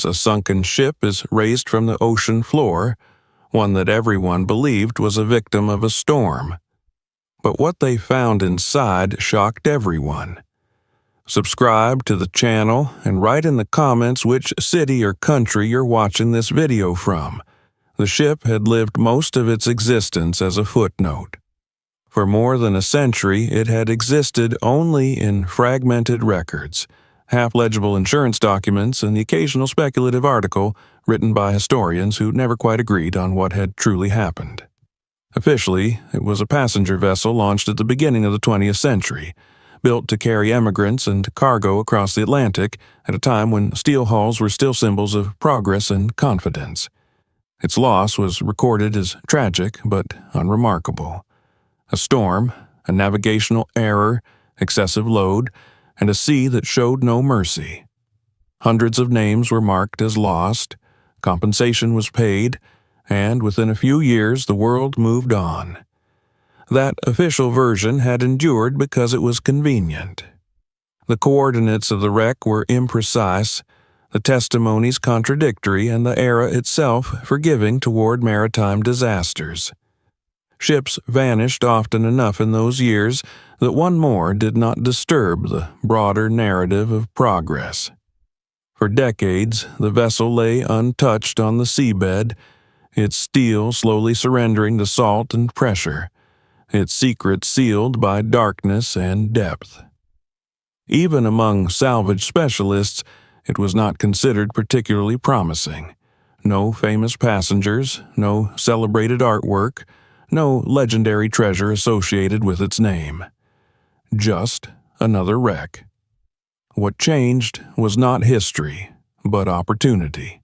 A sunken ship is raised from the ocean floor, one that everyone believed was a victim of a storm. But what they found inside shocked everyone. Subscribe to the channel and write in the comments which city or country you're watching this video from. The ship had lived most of its existence as a footnote. For more than a century, it had existed only in fragmented records, half-legible insurance documents, and the occasional speculative article written by historians who never quite agreed on what had truly happened. Officially, it was a passenger vessel launched at the beginning of the 20th century, built to carry emigrants and cargo across the Atlantic at a time when steel hulls were still symbols of progress and confidence. Its loss was recorded as tragic but unremarkable. A storm, a navigational error, excessive load, and a sea that showed no mercy. Hundreds of names were marked as lost, compensation was paid, and within a few years the world moved on. That official version had endured because it was convenient. The coordinates of the wreck were imprecise, the testimonies contradictory, and the era itself forgiving toward maritime disasters. Ships vanished often enough in those years that one more did not disturb the broader narrative of progress. For decades, the vessel lay untouched on the seabed, its steel slowly surrendering to salt and pressure, its secret sealed by darkness and depth. Even among salvage specialists, it was not considered particularly promising. No famous passengers, no celebrated artwork, no legendary treasure associated with its name. Just another wreck. What changed was not history, but opportunity.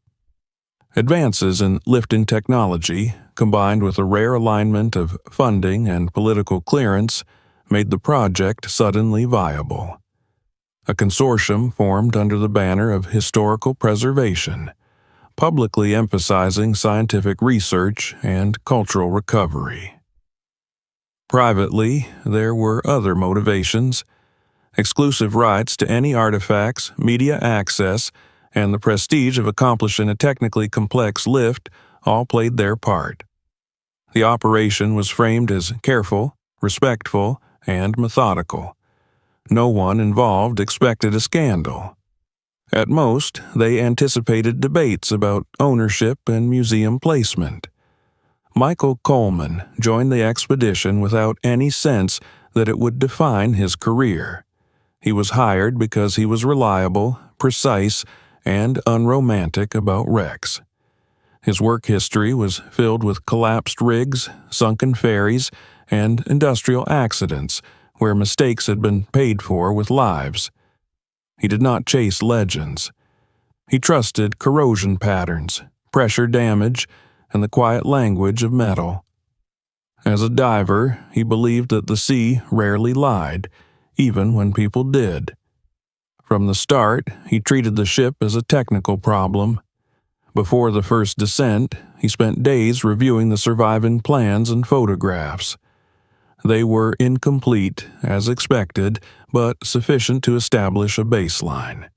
Advances in lifting technology, combined with a rare alignment of funding and political clearance, made the project suddenly viable. A consortium formed under the banner of historical preservation, publicly emphasizing scientific research and cultural recovery. Privately, there were other motivations. Exclusive rights to any artifacts, media access, and the prestige of accomplishing a technically complex lift all played their part. The operation was framed as careful, respectful, and methodical. No one involved expected a scandal. At most, they anticipated debates about ownership and museum placement. Michael Coleman joined the expedition without any sense that it would define his career. He was hired because he was reliable, precise, and unromantic about wrecks. His work history was filled with collapsed rigs, sunken ferries, and industrial accidents where mistakes had been paid for with lives. He did not chase legends. He trusted corrosion patterns, pressure damage, and the quiet language of metal. As a diver, he believed that the sea rarely lied, even when people did. From the start, he treated the ship as a technical problem. Before the first descent, he spent days reviewing the surviving plans and photographs. They were incomplete, as expected, but sufficient to establish a baseline.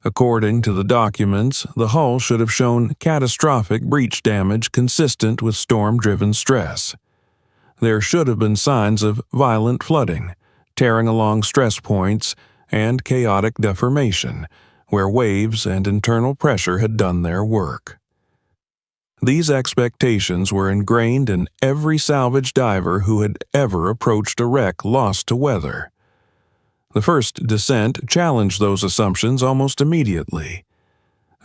According to the documents, the hull should have shown catastrophic breach damage consistent with storm-driven stress. There should have been signs of violent flooding, tearing along stress points, and chaotic deformation, where waves and internal pressure had done their work. These expectations were ingrained in every salvage diver who had ever approached a wreck lost to weather. The first descent challenged those assumptions almost immediately.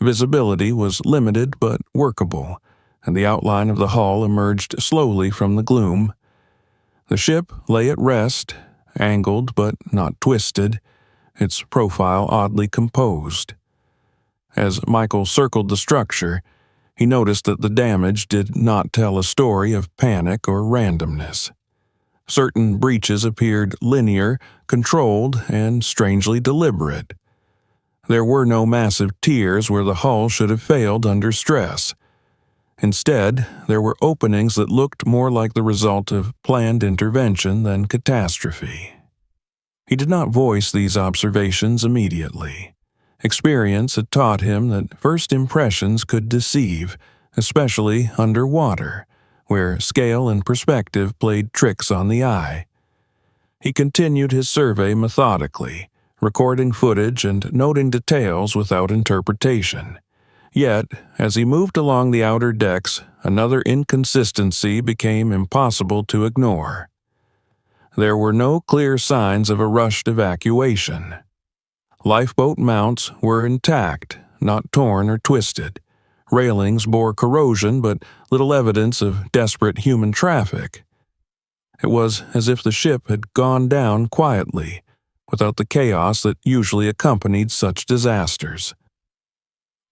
Visibility was limited but workable, and the outline of the hull emerged slowly from the gloom. The ship lay at rest, angled but not twisted, its profile oddly composed. As Michael circled the structure, he noticed that the damage did not tell a story of panic or randomness. Certain breaches appeared linear, controlled, and strangely deliberate. There were no massive tears where the hull should have failed under stress. Instead, there were openings that looked more like the result of planned intervention than catastrophe. He did not voice these observations immediately. Experience had taught him that first impressions could deceive, especially underwater, where scale and perspective played tricks on the eye. He continued his survey methodically, recording footage and noting details without interpretation. Yet, as he moved along the outer decks, another inconsistency became impossible to ignore. There were no clear signs of a rushed evacuation. Lifeboat mounts were intact, not torn or twisted. Railings bore corrosion, but little evidence of desperate human traffic. It was as if the ship had gone down quietly, without the chaos that usually accompanied such disasters.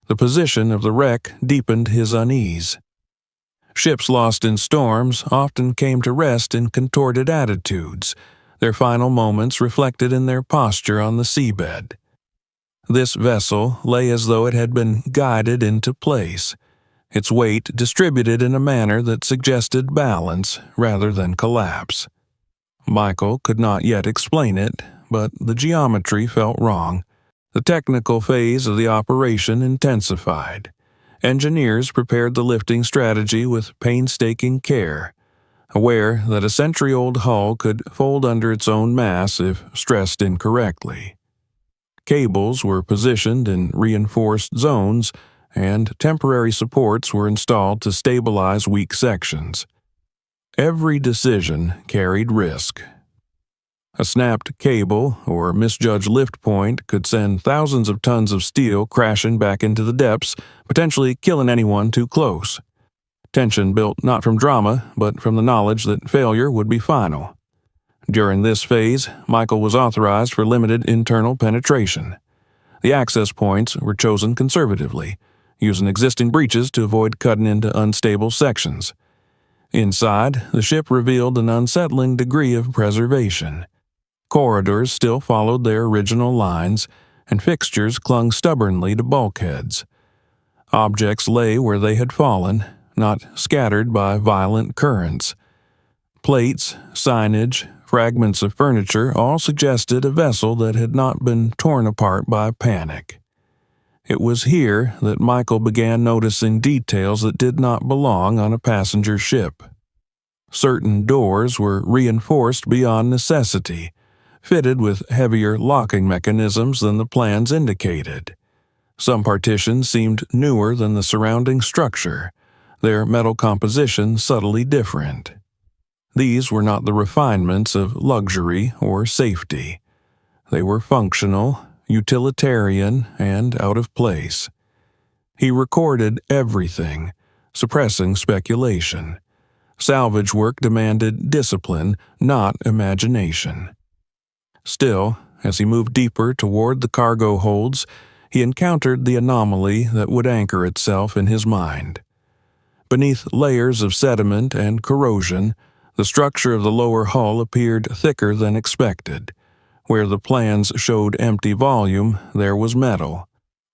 The position of the wreck deepened his unease. Ships lost in storms often came to rest in contorted attitudes, their final moments reflected in their posture on the seabed. This vessel lay as though it had been guided into place, its weight distributed in a manner that suggested balance rather than collapse. Michael could not yet explain it, but the geometry felt wrong. The technical phase of the operation intensified. Engineers prepared the lifting strategy with painstaking care, aware that a century-old hull could fold under its own mass if stressed incorrectly. Cables were positioned in reinforced zones, and temporary supports were installed to stabilize weak sections. Every decision carried risk. A snapped cable or misjudged lift point could send thousands of tons of steel crashing back into the depths, potentially killing anyone too close. Tension built not from drama, but from the knowledge that failure would be final. During this phase, Michael was authorized for limited internal penetration. The access points were chosen conservatively, using existing breaches to avoid cutting into unstable sections. Inside, the ship revealed an unsettling degree of preservation. Corridors still followed their original lines, and fixtures clung stubbornly to bulkheads. Objects lay where they had fallen, not scattered by violent currents. Plates, signage, fragments of furniture all suggested a vessel that had not been torn apart by panic. It was here that Michael began noticing details that did not belong on a passenger ship. Certain doors were reinforced beyond necessity, fitted with heavier locking mechanisms than the plans indicated. Some partitions seemed newer than the surrounding structure, their metal composition subtly different. These were not the refinements of luxury or safety. They were functional, utilitarian, and out of place. He recorded everything, suppressing speculation. Salvage work demanded discipline, not imagination. Still, as he moved deeper toward the cargo holds, he encountered the anomaly that would anchor itself in his mind. Beneath layers of sediment and corrosion, the structure of the lower hull appeared thicker than expected. Where the plans showed empty volume, there was metal.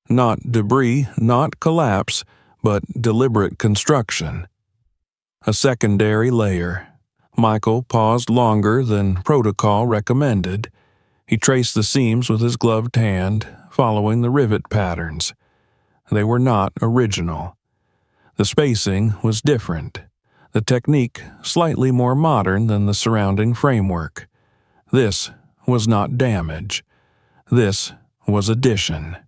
Not debris, not collapse, but deliberate construction. A secondary layer. Michael paused longer than protocol recommended. He traced the seams with his gloved hand, following the rivet patterns. They were not original. The spacing was different. The technique slightly more modern than the surrounding framework. This was not damage. This was addition.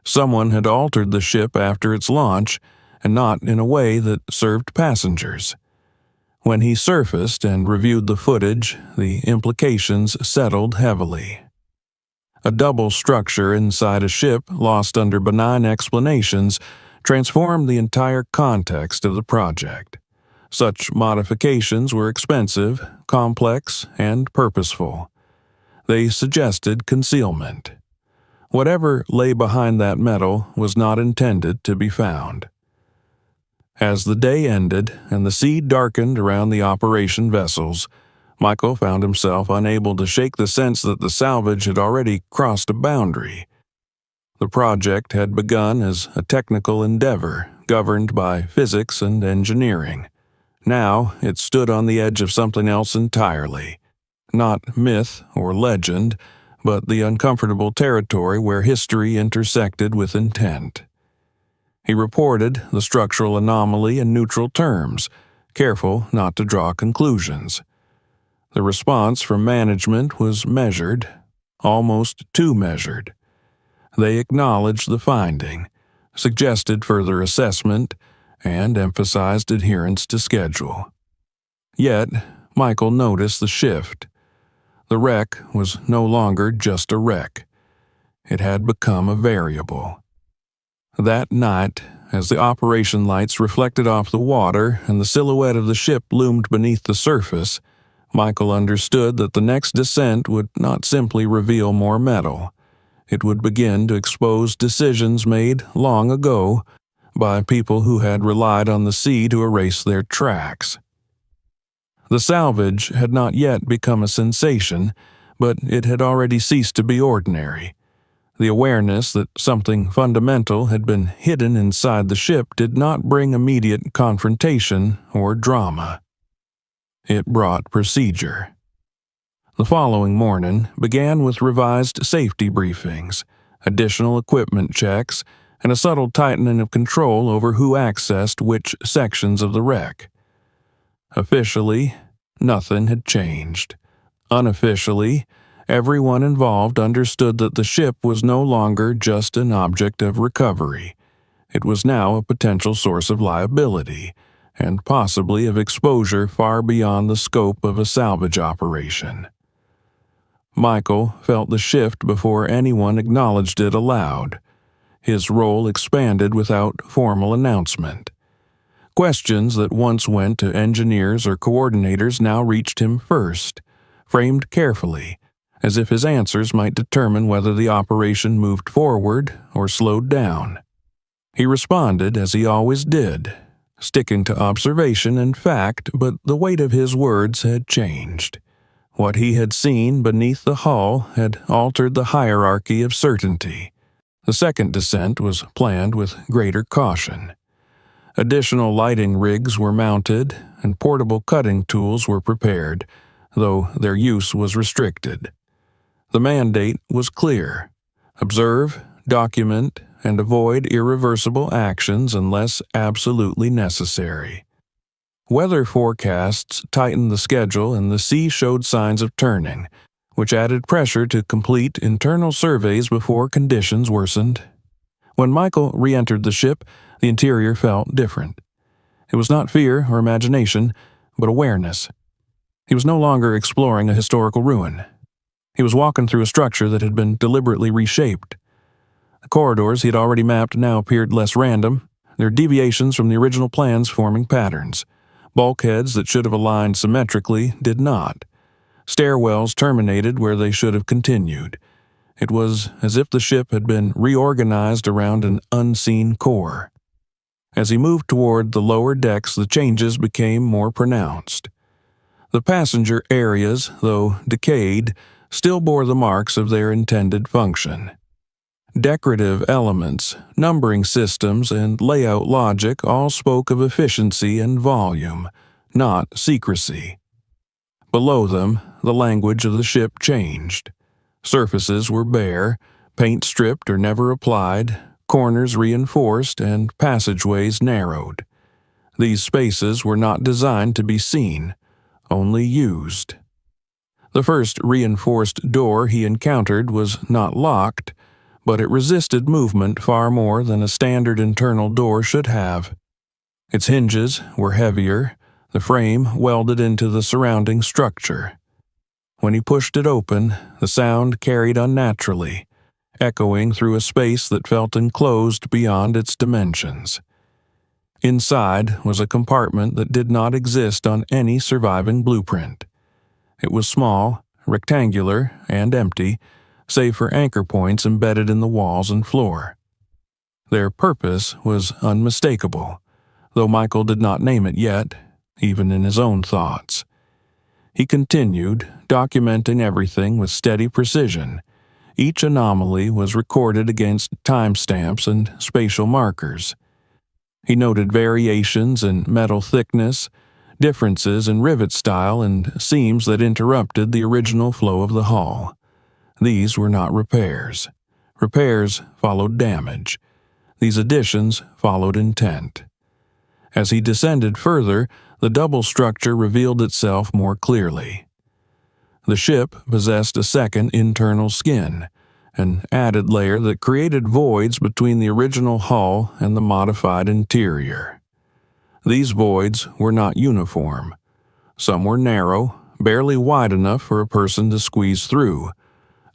Someone had altered the ship after its launch, and not in a way that served passengers. When he surfaced and reviewed the footage, the implications settled heavily. A double structure inside a ship lost under benign explanations transformed the entire context of the project. Such modifications were expensive, complex, and purposeful. They suggested concealment. Whatever lay behind that metal was not intended to be found. As the day ended and the sea darkened around the operation vessels, Michael found himself unable to shake the sense that the salvage had already crossed a boundary. The project had begun as a technical endeavor governed by physics and engineering. Now it stood on the edge of something else entirely. Not myth or legend, but the uncomfortable territory where history intersected with intent. He reported the structural anomaly in neutral terms, careful not to draw conclusions. The response from management was measured, almost too measured. They acknowledged the finding, suggested further assessment, and emphasized adherence to schedule. Yet, Michael noticed the shift. The wreck was no longer just a wreck. It had become a variable. That night, as the operation lights reflected off the water and the silhouette of the ship loomed beneath the surface, Michael understood that the next descent would not simply reveal more metal. It would begin to expose decisions made long ago by people who had relied on the sea to erase their tracks. The salvage had not yet become a sensation, but it had already ceased to be ordinary. The awareness that something fundamental had been hidden inside the ship did not bring immediate confrontation or drama. It brought procedure. The following morning began with revised safety briefings, additional equipment checks, and a subtle tightening of control over who accessed which sections of the wreck. Officially, nothing had changed. Unofficially, everyone involved understood that the ship was no longer just an object of recovery. It was now a potential source of liability, and possibly of exposure far beyond the scope of a salvage operation. Michael felt the shift before anyone acknowledged it aloud. His role expanded without formal announcement. Questions that once went to engineers or coordinators now reached him first, framed carefully, as if his answers might determine whether the operation moved forward or slowed down. He responded as he always did, sticking to observation and fact, but the weight of his words had changed. What he had seen beneath the hull had altered the hierarchy of certainty. The second descent was planned with greater caution. Additional lighting rigs were mounted, and portable cutting tools were prepared, though their use was restricted. The mandate was clear: observe, document, and avoid irreversible actions unless absolutely necessary. Weather forecasts tightened the schedule, and the sea showed signs of turning, which added pressure to complete internal surveys before conditions worsened. When Michael re-entered the ship, the interior felt different. It was not fear or imagination, but awareness. He was no longer exploring a historical ruin. He was walking through a structure that had been deliberately reshaped. The corridors he had already mapped now appeared less random, their deviations from the original plans forming patterns. Bulkheads that should have aligned symmetrically did not. Stairwells terminated where they should have continued. It was as if the ship had been reorganized around an unseen core. As he moved toward the lower decks, the changes became more pronounced. The passenger areas, though decayed, still bore the marks of their intended function. Decorative elements, numbering systems, and layout logic all spoke of efficiency and volume, not secrecy. Below them, the language of the ship changed. Surfaces were bare, paint stripped or never applied, corners reinforced, and passageways narrowed. These spaces were not designed to be seen, only used. The first reinforced door he encountered was not locked, but it resisted movement far more than a standard internal door should have. Its hinges were heavier, the frame welded into the surrounding structure. When he pushed it open, the sound carried unnaturally, echoing through a space that felt enclosed beyond its dimensions. Inside was a compartment that did not exist on any surviving blueprint. It was small, rectangular, and empty, save for anchor points embedded in the walls and floor. Their purpose was unmistakable, though Michael did not name it yet, even in his own thoughts. He continued, documenting everything with steady precision. Each anomaly was recorded against timestamps and spatial markers. He noted variations in metal thickness, differences in rivet style, and seams that interrupted the original flow of the hull. These were not repairs. Repairs followed damage. These additions followed intent. As he descended further, the double structure revealed itself more clearly. The ship possessed a second internal skin, an added layer that created voids between the original hull and the modified interior. These voids were not uniform. Some were narrow, barely wide enough for a person to squeeze through.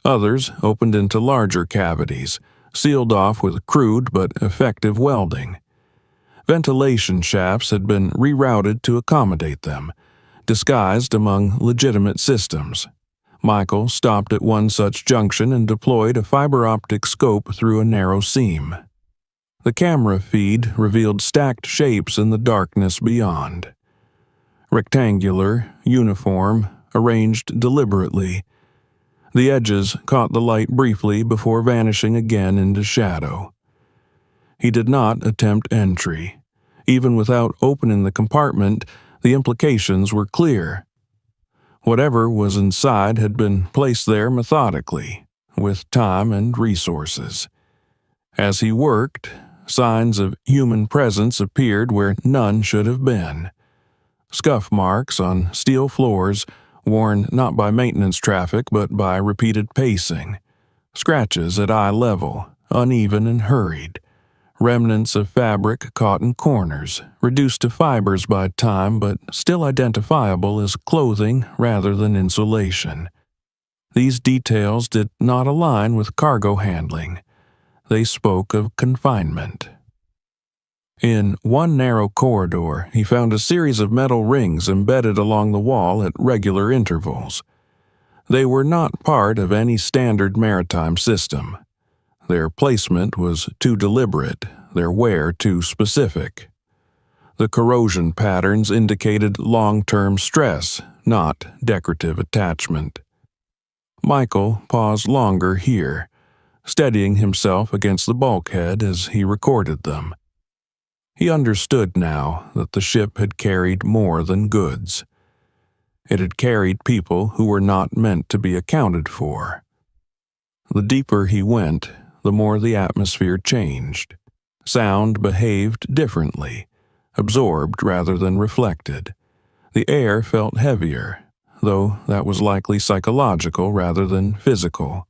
Others opened into larger cavities, sealed off with crude but effective welding. Ventilation shafts had been rerouted to accommodate them, disguised among legitimate systems. Michael stopped at one such junction and deployed a fiber optic scope through a narrow seam. The camera feed revealed stacked shapes in the darkness beyond. Rectangular, uniform, arranged deliberately. The edges caught the light briefly before vanishing again into shadow. He did not attempt entry. Even without opening the compartment, the implications were clear. Whatever was inside had been placed there methodically, with time and resources. As he worked, signs of human presence appeared where none should have been. Scuff marks on steel floors, worn not by maintenance traffic but by repeated pacing. Scratches at eye level, uneven and hurried. Remnants of fabric caught in corners, reduced to fibers by time but still identifiable as clothing rather than insulation. These details did not align with cargo handling. They spoke of confinement. In one narrow corridor, he found a series of metal rings embedded along the wall at regular intervals. They were not part of any standard maritime system. Their placement was too deliberate, their wear too specific. The corrosion patterns indicated long-term stress, not decorative attachment. Michael paused longer here, steadying himself against the bulkhead as he recorded them. He understood now that the ship had carried more than goods. It had carried people who were not meant to be accounted for. The deeper he went, the more the atmosphere changed. Sound behaved differently, absorbed rather than reflected. The air felt heavier, though that was likely psychological rather than physical.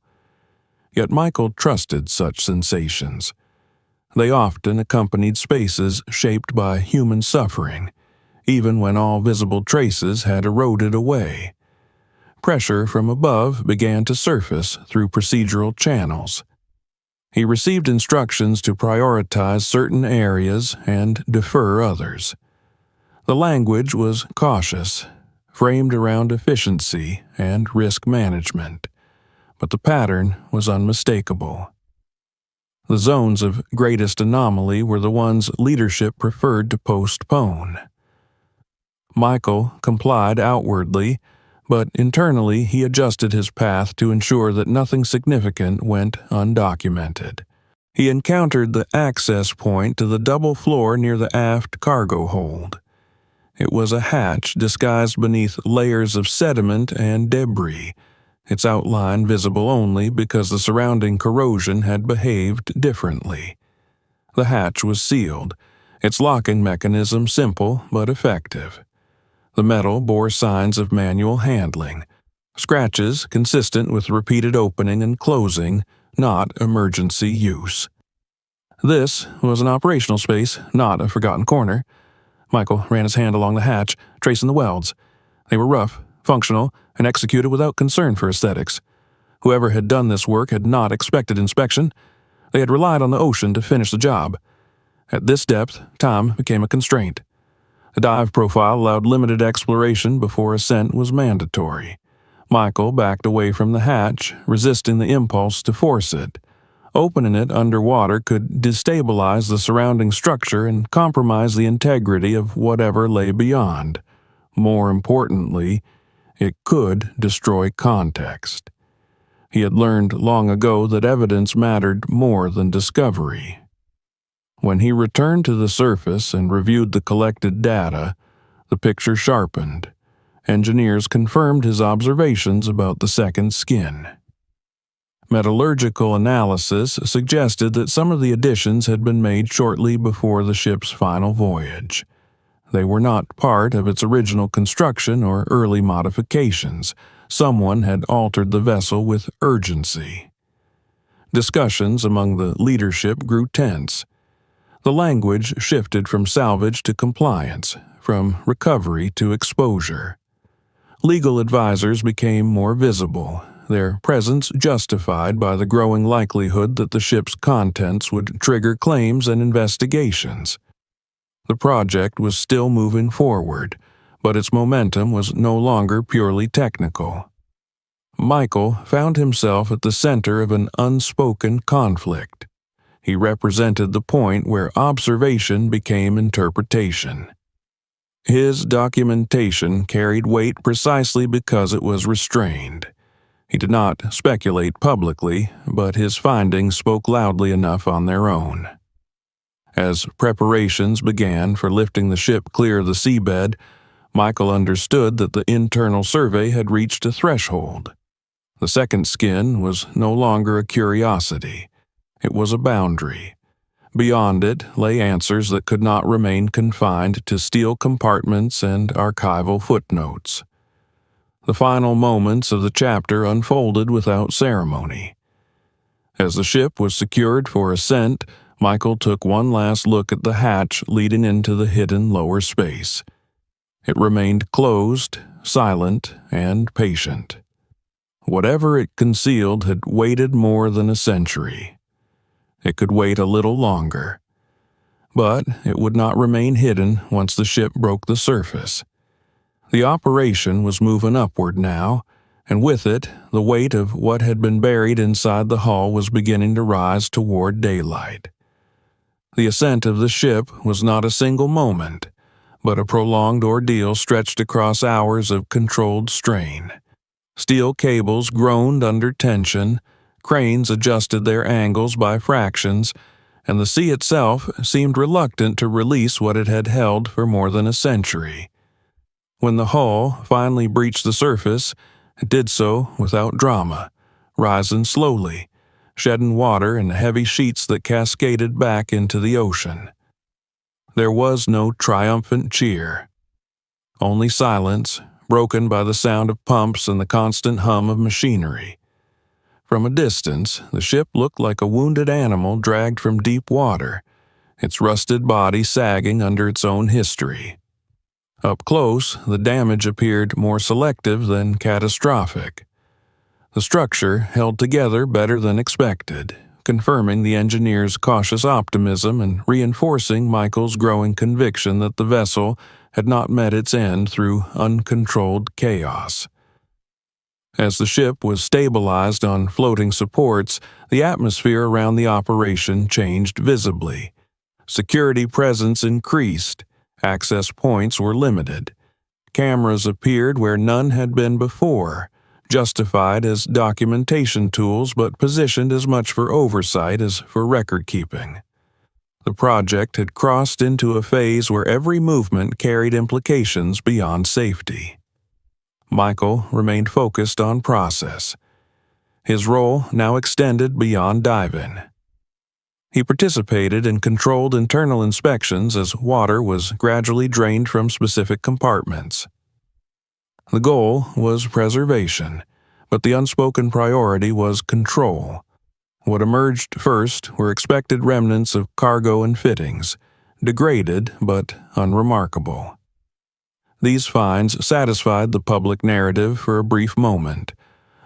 Yet Michael trusted such sensations. They often accompanied spaces shaped by human suffering, even when all visible traces had eroded away. Pressure from above began to surface through procedural channels. He received instructions to prioritize certain areas and defer others. The language was cautious, framed around efficiency and risk management, but the pattern was unmistakable. The zones of greatest anomaly were the ones leadership preferred to postpone. Michael complied outwardly, but internally he adjusted his path to ensure that nothing significant went undocumented. He encountered the access point to the double floor near the aft cargo hold. It was a hatch disguised beneath layers of sediment and debris, its outline visible only because the surrounding corrosion had behaved differently. The hatch was sealed, its locking mechanism simple but effective. The metal bore signs of manual handling, scratches consistent with repeated opening and closing, not emergency use. This was an operational space, not a forgotten corner. Michael ran his hand along the hatch, tracing the welds. They were rough, functional, and executed without concern for aesthetics. Whoever had done this work had not expected inspection. They had relied on the ocean to finish the job. At this depth, time became a constraint. The dive profile allowed limited exploration before ascent was mandatory. Michael backed away from the hatch, resisting the impulse to force it. Opening it underwater could destabilize the surrounding structure and compromise the integrity of whatever lay beyond. More importantly, it could destroy context. He had learned long ago that evidence mattered more than discovery. When he returned to the surface and reviewed the collected data, the picture sharpened. Engineers confirmed his observations about the second skin. Metallurgical analysis suggested that some of the additions had been made shortly before the ship's final voyage. They were not part of its original construction or early modifications. Someone had altered the vessel with urgency. Discussions among the leadership grew tense. The language shifted from salvage to compliance, from recovery to exposure. Legal advisors became more visible, their presence justified by the growing likelihood that the ship's contents would trigger claims and investigations. The project was still moving forward, but its momentum was no longer purely technical. Michael found himself at the center of an unspoken conflict. He represented the point where observation became interpretation. His documentation carried weight precisely because it was restrained. He did not speculate publicly, but his findings spoke loudly enough on their own. As preparations began for lifting the ship clear of the seabed, Michael understood that the internal survey had reached a threshold. The second skin was no longer a curiosity. It was a boundary. Beyond it lay answers that could not remain confined to steel compartments and archival footnotes. The final moments of the chapter unfolded without ceremony. As the ship was secured for ascent, Michael took one last look at the hatch leading into the hidden lower space. It remained closed, silent, and patient. Whatever it concealed had waited more than a century. It could wait a little longer. But it would not remain hidden once the ship broke the surface. The operation was moving upward now, and with it, the weight of what had been buried inside the hull was beginning to rise toward daylight. The ascent of the ship was not a single moment, but a prolonged ordeal stretched across hours of controlled strain. Steel cables groaned under tension, cranes adjusted their angles by fractions, and the sea itself seemed reluctant to release what it had held for more than a century. When the hull finally breached the surface, it did so without drama, rising slowly, shedding water in heavy sheets that cascaded back into the ocean. There was no triumphant cheer. Only silence, broken by the sound of pumps and the constant hum of machinery. From a distance, the ship looked like a wounded animal dragged from deep water, its rusted body sagging under its own history. Up close, the damage appeared more selective than catastrophic. The structure held together better than expected, confirming the engineer's cautious optimism and reinforcing Michael's growing conviction that the vessel had not met its end through uncontrolled chaos. As the ship was stabilized on floating supports, the atmosphere around the operation changed visibly. Security presence increased. Access points were limited. Cameras appeared where none had been before, justified as documentation tools but positioned as much for oversight as for record-keeping. The project had crossed into a phase where every movement carried implications beyond safety. Michael remained focused on process. His role now extended beyond dive-in. He participated in controlled internal inspections as water was gradually drained from specific compartments. The goal was preservation, but the unspoken priority was control. What emerged first were expected remnants of cargo and fittings, degraded but unremarkable. These finds satisfied the public narrative for a brief moment,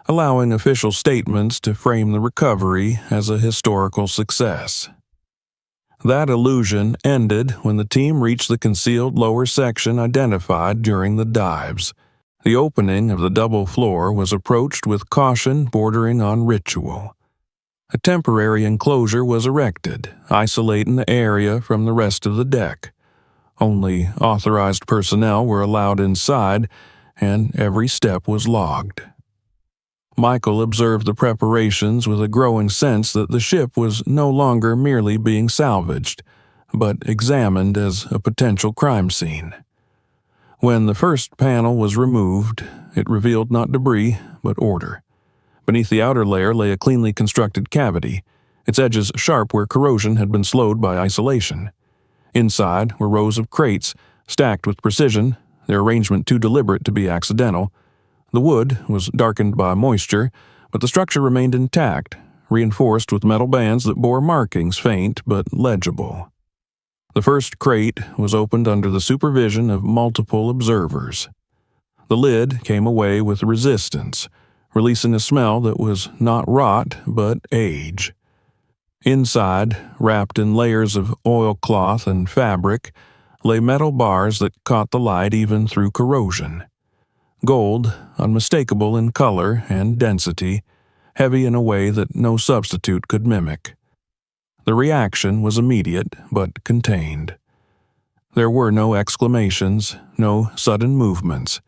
allowing official statements to frame the recovery as a historical success. That illusion ended when the team reached the concealed lower section identified during the dives. The opening of the double floor was approached with caution bordering on ritual. A temporary enclosure was erected, isolating the area from the rest of the deck. Only authorized personnel were allowed inside, and every step was logged. Michael observed the preparations with a growing sense that the ship was no longer merely being salvaged, but examined as a potential crime scene. When the first panel was removed, it revealed not debris, but order. Beneath the outer layer lay a cleanly constructed cavity, its edges sharp where corrosion had been slowed by isolation. Inside were rows of crates, stacked with precision, their arrangement too deliberate to be accidental. The wood was darkened by moisture, but the structure remained intact, reinforced with metal bands that bore markings faint but legible. The first crate was opened under the supervision of multiple observers. The lid came away with resistance, releasing a smell that was not rot but age. Inside, wrapped in layers of oilcloth and fabric, lay metal bars that caught the light even through corrosion. Gold, unmistakable in color and density, heavy in a way that no substitute could mimic. The reaction was immediate but contained. There were no exclamations, no sudden movements.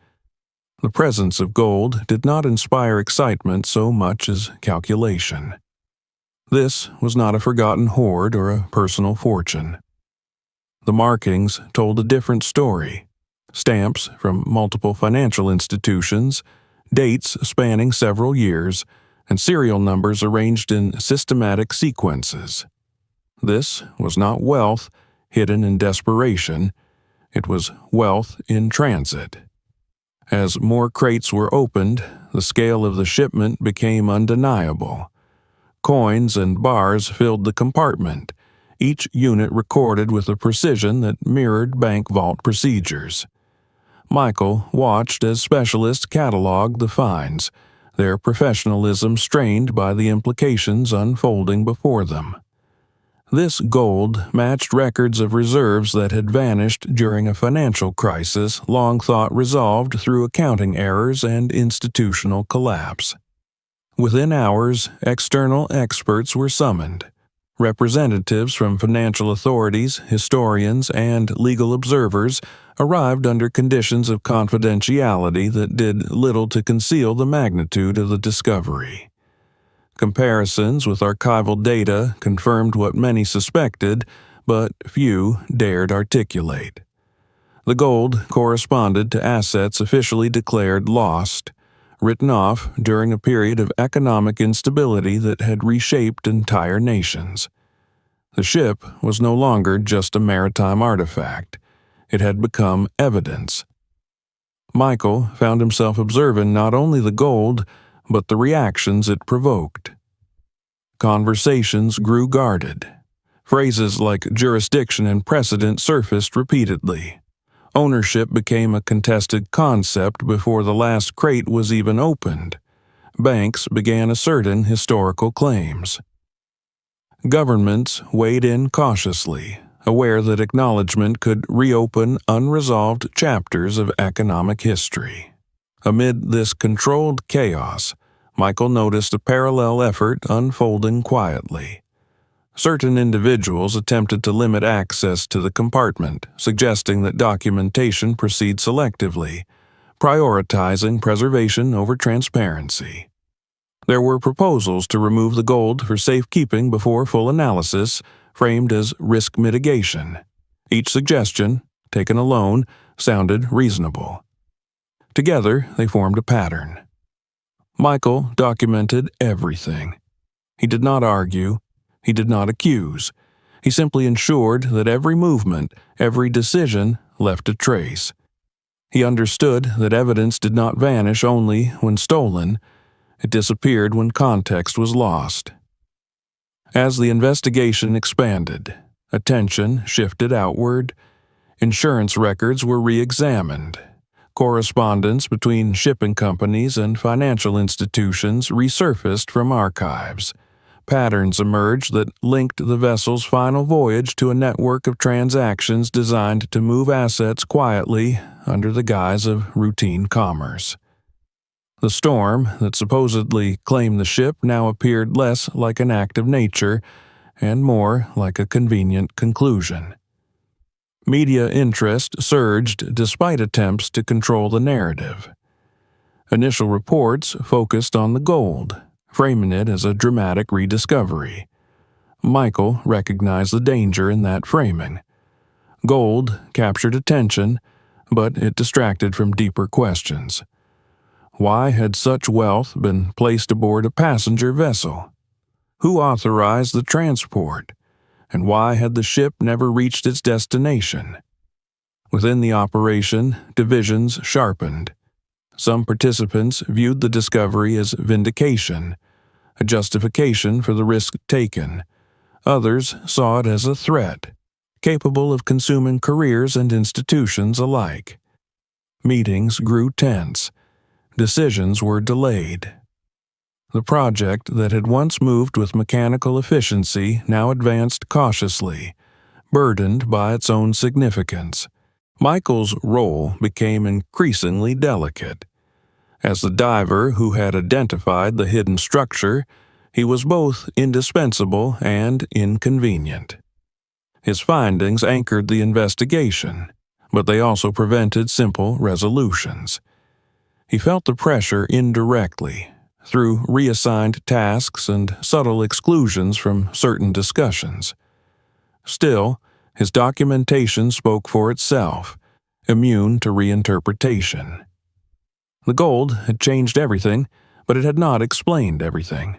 The presence of gold did not inspire excitement so much as calculation. This was not a forgotten hoard or a personal fortune. The markings told a different story. Stamps from multiple financial institutions, dates spanning several years, and serial numbers arranged in systematic sequences. This was not wealth hidden in desperation. It was wealth in transit. As more crates were opened, the scale of the shipment became undeniable. Coins and bars filled the compartment, each unit recorded with a precision that mirrored bank vault procedures. Michael watched as specialists cataloged the finds, their professionalism strained by the implications unfolding before them. This gold matched records of reserves that had vanished during a financial crisis long thought resolved through accounting errors and institutional collapse. Within hours, external experts were summoned. Representatives from financial authorities, historians, and legal observers arrived under conditions of confidentiality that did little to conceal the magnitude of the discovery. Comparisons with archival data confirmed what many suspected, but few dared articulate. The gold corresponded to assets officially declared lost, written off during a period of economic instability that had reshaped entire nations. The ship was no longer just a maritime artifact. It had become evidence. Michael found himself observing not only the gold, but the reactions it provoked. Conversations grew guarded. Phrases like jurisdiction and precedent surfaced repeatedly. Ownership became a contested concept before the last crate was even opened. Banks began asserting historical claims. Governments weighed in cautiously, aware that acknowledgement could reopen unresolved chapters of economic history. Amid this controlled chaos, Michael noticed a parallel effort unfolding quietly. Certain individuals attempted to limit access to the compartment, suggesting that documentation proceed selectively, prioritizing preservation over transparency. There were proposals to remove the gold for safekeeping before full analysis, framed as risk mitigation. Each suggestion, taken alone, sounded reasonable. Together, they formed a pattern. Michael documented everything. He did not argue. He did not accuse. He simply ensured that every movement, every decision, left a trace. He understood that evidence did not vanish only when stolen. It disappeared when context was lost. As the investigation expanded, attention shifted outward. Insurance records were re-examined. Correspondence between shipping companies and financial institutions resurfaced from archives. Patterns emerged that linked the vessel's final voyage to a network of transactions designed to move assets quietly under the guise of routine commerce. The storm that supposedly claimed the ship now appeared less like an act of nature and more like a convenient conclusion. Media interest surged despite attempts to control the narrative. Initial reports focused on the gold, framing it as a dramatic rediscovery. Michael recognized the danger in that framing. Gold captured attention, but it distracted from deeper questions. Why had such wealth been placed aboard a passenger vessel? Who authorized the transport? And why had the ship never reached its destination? Within the operation, divisions sharpened. Some participants viewed the discovery as vindication, a justification for the risk taken. Others saw it as a threat, capable of consuming careers and institutions alike. Meetings grew tense. Decisions were delayed. The project that had once moved with mechanical efficiency now advanced cautiously, burdened by its own significance. Michael's role became increasingly delicate. As the diver who had identified the hidden structure, he was both indispensable and inconvenient. His findings anchored the investigation, but they also prevented simple resolutions. He felt the pressure indirectly, through reassigned tasks and subtle exclusions from certain discussions. Still, his documentation spoke for itself, immune to reinterpretation. The gold had changed everything, but it had not explained everything.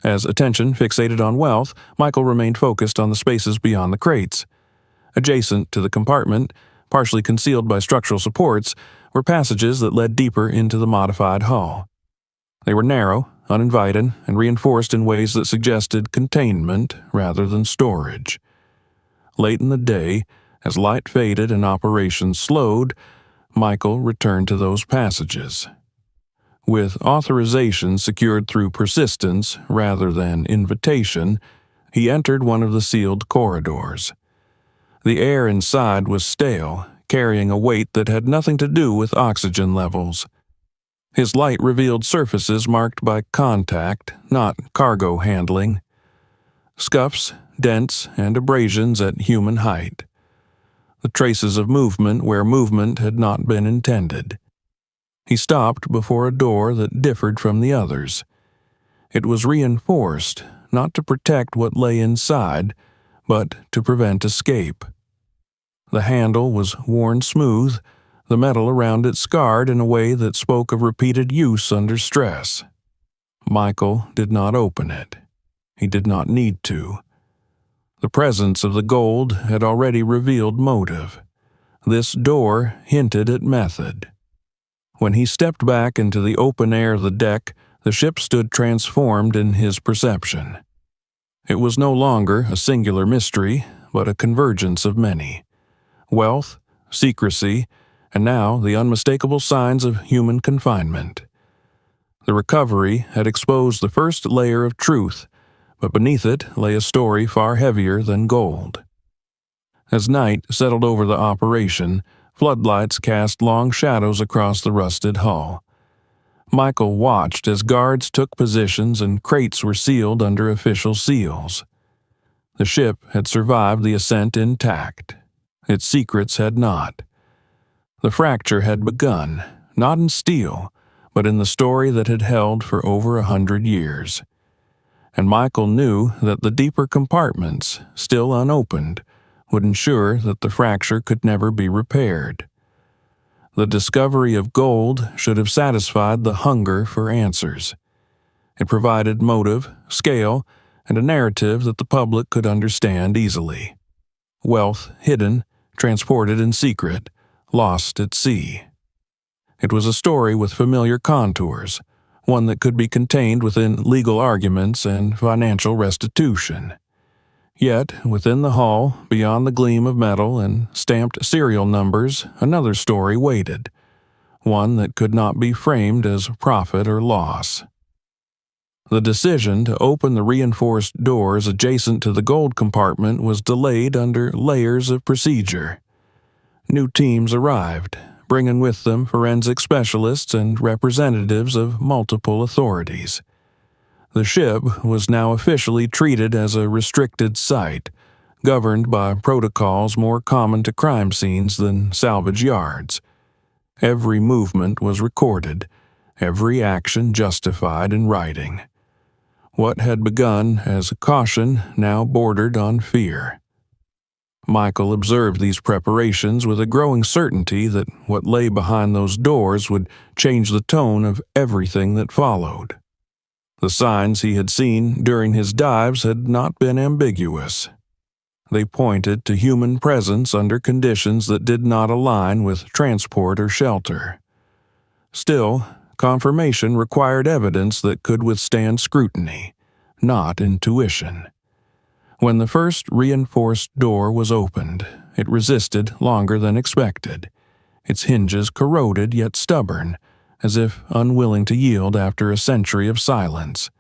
As attention fixated on wealth, Michael remained focused on the spaces beyond the crates. Adjacent to the compartment, partially concealed by structural supports, were passages that led deeper into the modified hull. They were narrow, uninvited, and reinforced in ways that suggested containment rather than storage. Late in the day, as light faded and operations slowed, Michael returned to those passages. With authorization secured through persistence rather than invitation, he entered one of the sealed corridors. The air inside was stale, carrying a weight that had nothing to do with oxygen levels. His light revealed surfaces marked by contact, not cargo handling. Scuffs, dents, and abrasions at human height. The traces of movement where movement had not been intended. He stopped before a door that differed from the others. It was reinforced, not to protect what lay inside, but to prevent escape. The handle was worn smooth, the metal around it scarred in a way that spoke of repeated use under stress. Michael did not open it. He did not need to. The presence of the gold had already revealed motive. This door hinted at method. When he stepped back into the open air of the deck, the ship stood transformed in his perception. It was no longer a singular mystery, but a convergence of many. Wealth, secrecy, and now the unmistakable signs of human confinement. The recovery had exposed the first layer of truth, but beneath it lay a story far heavier than gold. As night settled over the operation, floodlights cast long shadows across the rusted hull. Michael watched as guards took positions and crates were sealed under official seals. The ship had survived the ascent intact. Its secrets had not. The fracture had begun, not in steel, but in the story that had held for over 100 years. And Michael knew that the deeper compartments, still unopened, would ensure that the fracture could never be repaired. The discovery of gold should have satisfied the hunger for answers. It provided motive, scale, and a narrative that the public could understand easily. Wealth hidden, transported in secret, lost at sea. It was a story with familiar contours, one that could be contained within legal arguments and financial restitution. Yet, within the hull, beyond the gleam of metal and stamped serial numbers, another story waited, one that could not be framed as profit or loss. The decision to open the reinforced doors adjacent to the gold compartment was delayed under layers of procedure. New teams arrived, bringing with them forensic specialists and representatives of multiple authorities. The ship was now officially treated as a restricted site, governed by protocols more common to crime scenes than salvage yards. Every movement was recorded, every action justified in writing. What had begun as caution now bordered on fear. Michael observed these preparations with a growing certainty that what lay behind those doors would change the tone of everything that followed. The signs he had seen during his dives had not been ambiguous. They pointed to human presence under conditions that did not align with transport or shelter. Still, confirmation required evidence that could withstand scrutiny, not intuition. When the first reinforced door was opened, it resisted longer than expected, its hinges corroded yet stubborn, as if unwilling to yield after a century of silence.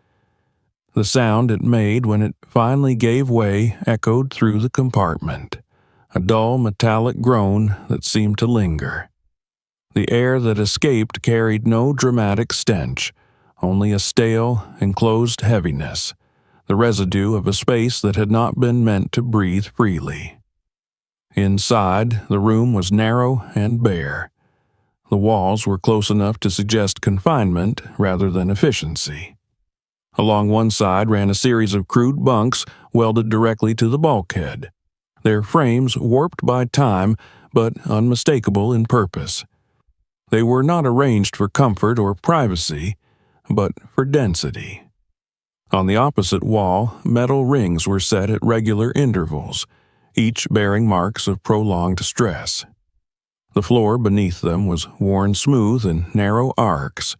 The sound it made when it finally gave way echoed through the compartment, a dull metallic groan that seemed to linger. The air that escaped carried no dramatic stench, only a stale, enclosed heaviness, the residue of a space that had not been meant to breathe freely. Inside, the room was narrow and bare. The walls were close enough to suggest confinement rather than efficiency. Along one side ran a series of crude bunks welded directly to the bulkhead, their frames warped by time but unmistakable in purpose. They were not arranged for comfort or privacy, but for density. On the opposite wall, metal rings were set at regular intervals, each bearing marks of prolonged stress. The floor beneath them was worn smooth in narrow arcs,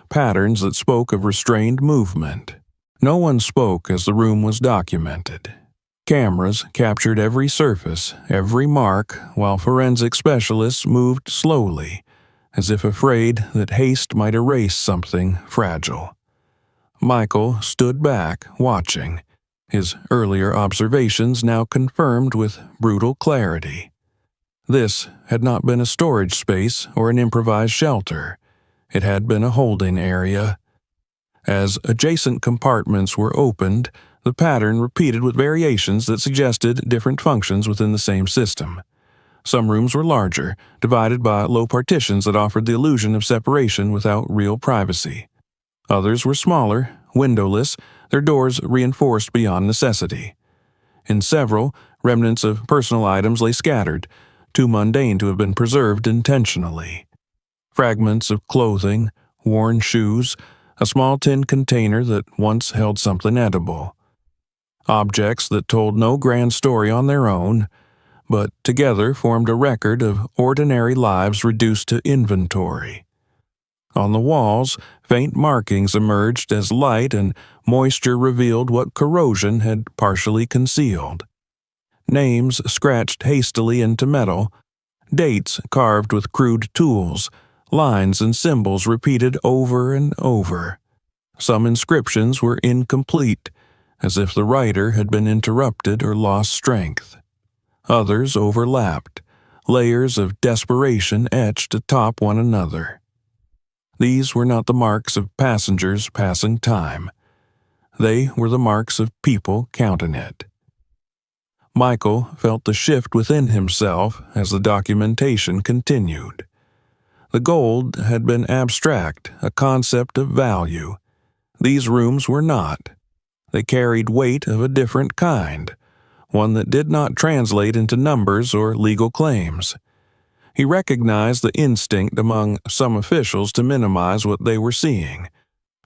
patterns that spoke of restrained movement. No one spoke as the room was documented. Cameras captured every surface, every mark, while forensic specialists moved slowly, as if afraid that haste might erase something fragile. Michael stood back, watching, his earlier observations now confirmed with brutal clarity. This had not been a storage space or an improvised shelter. It had been a holding area. As adjacent compartments were opened, the pattern repeated with variations that suggested different functions within the same system. Some rooms were larger, divided by low partitions that offered the illusion of separation without real privacy. Others were smaller, windowless, their doors reinforced beyond necessity. In several, remnants of personal items lay scattered, too mundane to have been preserved intentionally. Fragments of clothing, worn shoes, a small tin container that once held something edible. Objects that told no grand story on their own, but together formed a record of ordinary lives reduced to inventory. On the walls, faint markings emerged as light and moisture revealed what corrosion had partially concealed. Names scratched hastily into metal, dates carved with crude tools, lines and symbols repeated over and over. Some inscriptions were incomplete, as if the writer had been interrupted or lost strength. Others overlapped, layers of desperation etched atop one another. These were not the marks of passengers passing time. They were the marks of people counting it. Michael felt the shift within himself as the documentation continued. The gold had been abstract, a concept of value. These rooms were not. They carried weight of a different kind, one that did not translate into numbers or legal claims. He recognized the instinct among some officials to minimize what they were seeing,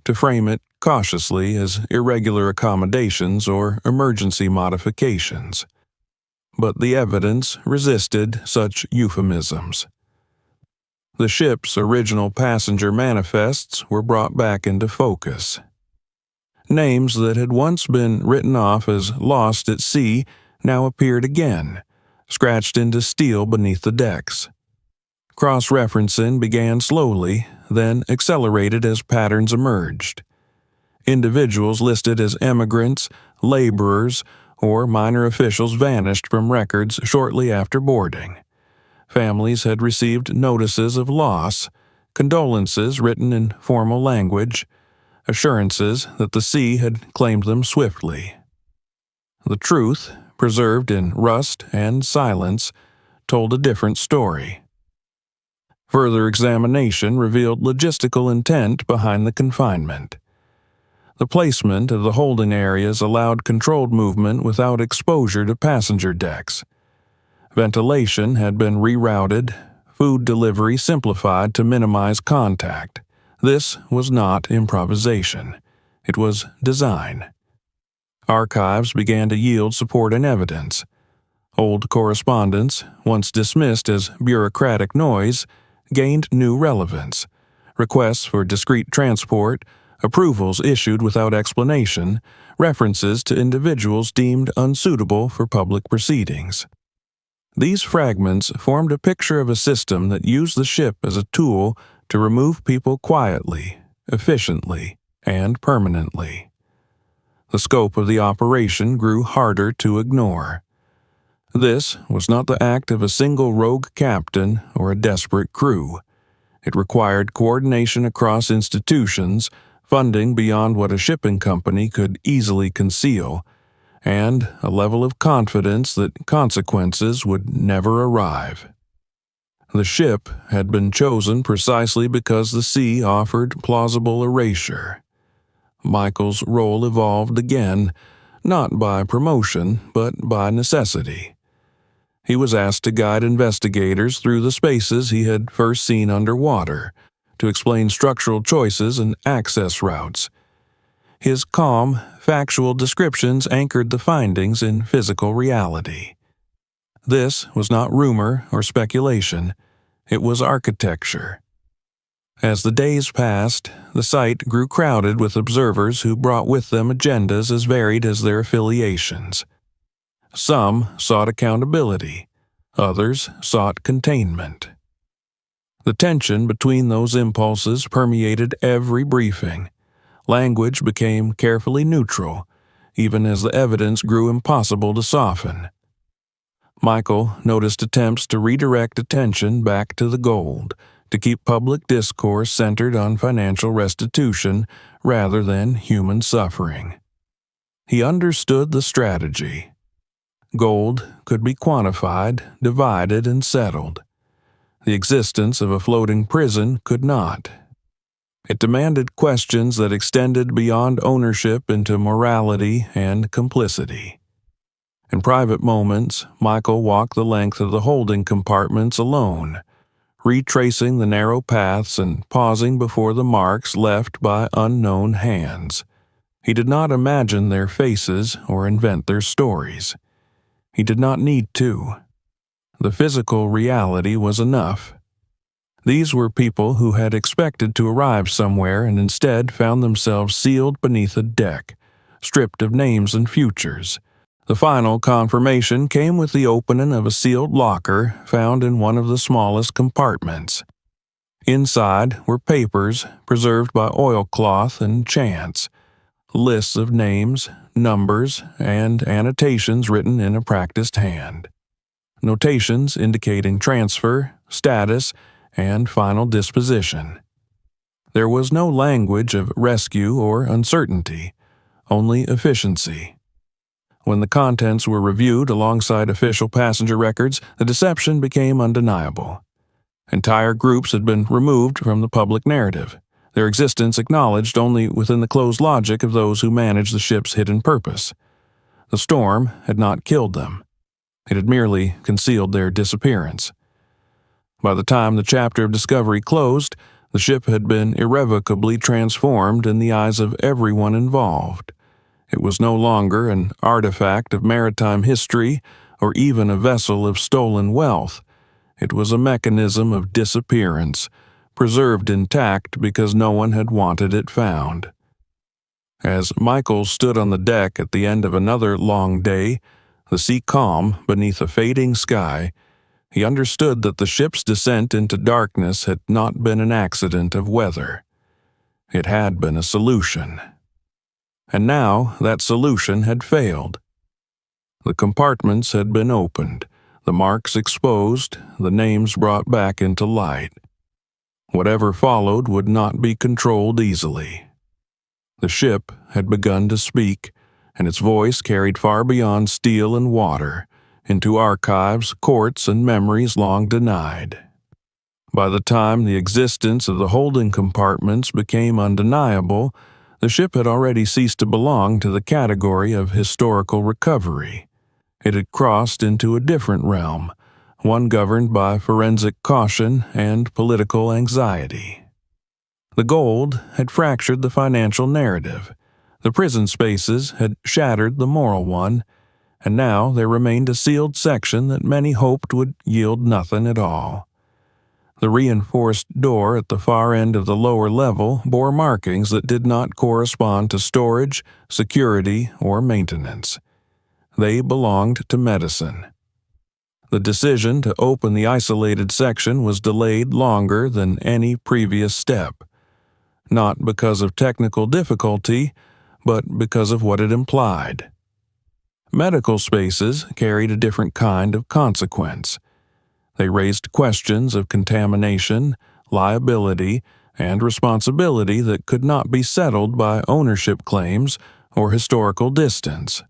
to frame it cautiously as irregular accommodations or emergency modifications. But the evidence resisted such euphemisms. The ship's original passenger manifests were brought back into focus. Names that had once been written off as lost at sea now appeared again, scratched into steel beneath the decks. Cross-referencing began slowly, then accelerated as patterns emerged. Individuals listed as emigrants, laborers, or minor officials vanished from records shortly after boarding. Families had received notices of loss, condolences written in formal language, assurances that the sea had claimed them swiftly. The truth, preserved in rust and silence, told a different story. Further examination revealed logistical intent behind the confinement. The placement of the holding areas allowed controlled movement without exposure to passenger decks. Ventilation had been rerouted, food delivery simplified to minimize contact. This was not improvisation. It was design. Archives began to yield support and evidence. Old correspondence, once dismissed as bureaucratic noise, gained new relevance. Requests for discreet transport, approvals issued without explanation, references to individuals deemed unsuitable for public proceedings. These fragments formed a picture of a system that used the ship as a tool to remove people quietly, efficiently, and permanently. The scope of the operation grew harder to ignore. This was not the act of a single rogue captain or a desperate crew. It required coordination across institutions, funding beyond what a shipping company could easily conceal, and a level of confidence that consequences would never arrive. The ship had been chosen precisely because the sea offered plausible erasure. Michael's role evolved again, not by promotion, but by necessity. He was asked to guide investigators through the spaces he had first seen underwater, to explain structural choices and access routes. His calm, factual descriptions anchored the findings in physical reality. This was not rumor or speculation. It was architecture. As the days passed, the site grew crowded with observers who brought with them agendas as varied as their affiliations. Some sought accountability. Others sought containment. The tension between those impulses permeated every briefing. Language became carefully neutral, even as the evidence grew impossible to soften. Michael noticed attempts to redirect attention back to the gold, to keep public discourse centered on financial restitution rather than human suffering. He understood the strategy. Gold could be quantified, divided, and settled. The existence of a floating prison could not. It demanded questions that extended beyond ownership into morality and complicity. In private moments, Michael walked the length of the holding compartments alone, retracing the narrow paths and pausing before the marks left by unknown hands. He did not imagine their faces or invent their stories. He did not need to. The physical reality was enough. These were people who had expected to arrive somewhere and instead found themselves sealed beneath a deck, stripped of names and futures. The final confirmation came with the opening of a sealed locker found in one of the compartments. Inside were papers preserved by oilcloth and chance, lists of names, numbers, and annotations written in a practiced hand. Notations indicating transfer, status, and final disposition. There was no language of rescue or uncertainty, only efficiency. When the contents were reviewed alongside official passenger records, the deception became undeniable. Entire groups had been removed from the public narrative, their existence acknowledged only within the closed logic of those who managed the ship's hidden purpose. The storm had not killed them. It had merely concealed their disappearance. By the time the chapter of discovery closed, the ship had been irrevocably transformed in the eyes of everyone involved. It was no longer an artifact of maritime history or even a vessel of stolen wealth. It was a mechanism of disappearance, preserved intact because no one had wanted it found. As Michael stood on the deck at the end of another long day, the sea calm beneath a fading sky, he understood that the ship's descent into darkness had not been an accident of weather. It had been a solution. And now that solution had failed. The compartments had been opened, the marks exposed, the names brought back into light. Whatever followed would not be controlled easily. The ship had begun to speak, and its voice carried far beyond steel and water, into archives, courts, and memories long denied. By the time the existence of the holding compartments became undeniable, the ship had already ceased to belong to the category of historical recovery. It had crossed into a different realm, one governed by forensic caution and political anxiety. The gold had fractured the financial narrative, the prison spaces had shattered the moral one, and now there remained a sealed section that many hoped would yield nothing at all. The reinforced door at the far end of the lower level bore markings that did not correspond to storage, security, or maintenance. They belonged to medicine. The decision to open the isolated section was delayed longer than any previous step, not because of technical difficulty, but because of what it implied. Medical spaces carried a different kind of consequence. They raised questions of contamination, liability, and responsibility that could not be settled by ownership claims or historical distance.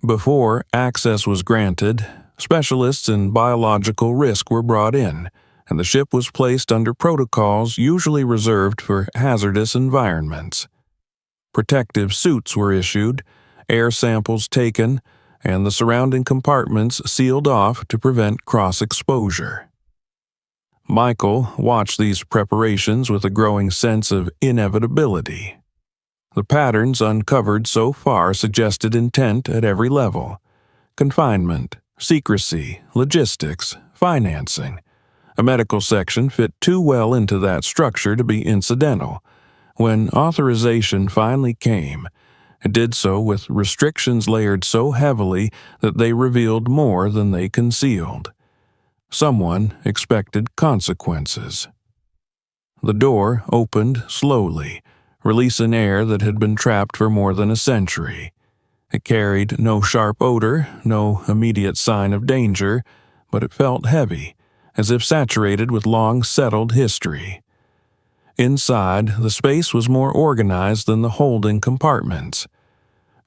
Before access was granted, specialists in biological risk were brought in, and the ship was placed under protocols usually reserved for hazardous environments. Protective suits were issued, air samples taken, and the surrounding compartments sealed off to prevent cross-exposure. Michael watched these preparations with a growing sense of inevitability. The patterns uncovered so far suggested intent at every level: confinement, secrecy, logistics, financing. A medical section fit too well into that structure to be incidental. When authorization finally came, it did so with restrictions layered so heavily that they revealed more than they concealed. Someone expected consequences. The door opened slowly, releasing air that had been trapped for more than a century. It carried no sharp odor, no immediate sign of danger, but it felt heavy, as if saturated with long-settled history. Inside, the space was more organized than the holding compartments.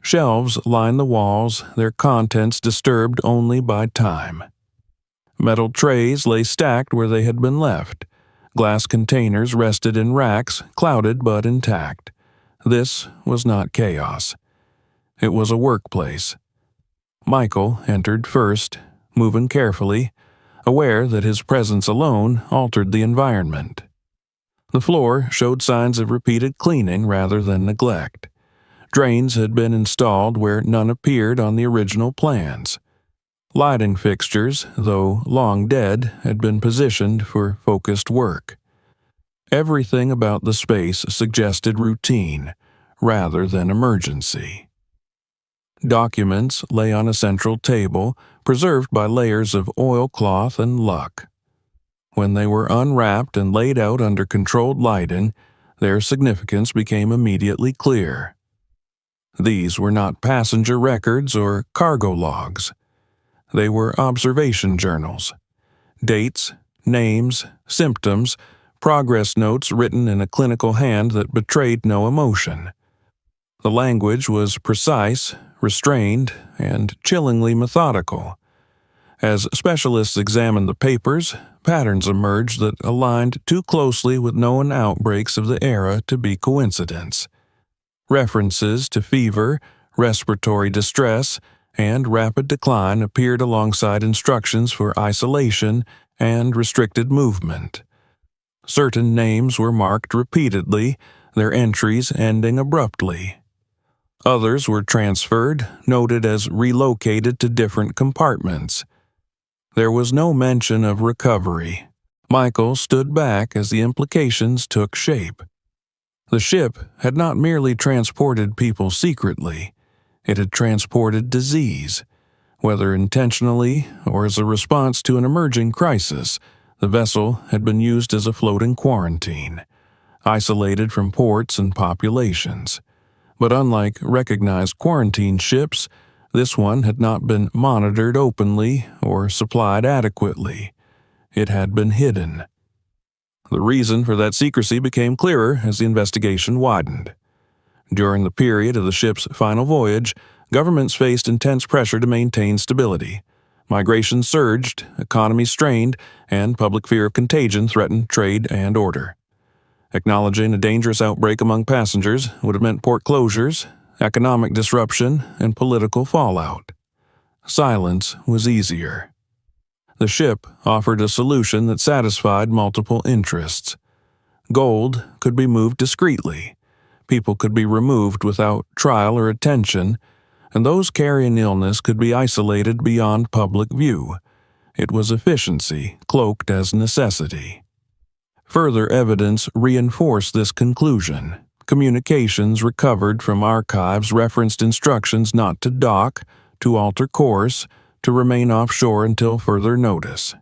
Shelves lined the walls, their contents disturbed only by time. Metal trays lay stacked where they had been left. Glass containers rested in racks, clouded but intact. This was not chaos. It was a workplace. Michael entered first, moving carefully, aware that his presence alone altered the environment. The floor showed signs of repeated cleaning rather than neglect. Drains had been installed where none appeared on the original plans. Lighting fixtures, though long dead, had been positioned for focused work. Everything about the space suggested routine, rather than emergency. Documents lay on a central table, preserved by layers of oilcloth and luck. When they were unwrapped and laid out under controlled lighting, their significance became immediately clear. These were not passenger records or cargo logs. They were observation journals. Dates, names, symptoms, progress notes written in a clinical hand that betrayed no emotion. The language was precise, restrained, and chillingly methodical. As specialists examined the papers, patterns emerged that aligned too closely with known outbreaks of the era to be coincidence. References to fever, respiratory distress, and rapid decline appeared alongside instructions for isolation and restricted movement. Certain names were marked repeatedly, their entries ending abruptly. Others were transferred, noted as relocated to different compartments. There was no mention of recovery. Michael stood back as the implications took shape. The ship had not merely transported people secretly, it had transported disease. Whether intentionally or as a response to an emerging crisis, the vessel had been used as a floating quarantine, isolated from ports and populations. But unlike recognized quarantine ships, this one had not been monitored openly or supplied adequately. It had been hidden. The reason for that secrecy became clearer as the investigation widened. During the period of the ship's final voyage, governments faced intense pressure to maintain stability. Migration surged, economies strained, and public fear of contagion threatened trade and order. Acknowledging a dangerous outbreak among passengers would have meant port closures, economic disruption, and political fallout. Silence was easier. The ship offered a solution that satisfied multiple interests. Gold could be moved discreetly, people could be removed without trial or attention, and those carrying illness could be isolated beyond public view. It was efficiency cloaked as necessity. Further evidence reinforced this conclusion. Communications recovered from archives referenced instructions not to dock, to alter course, to remain offshore until further notice.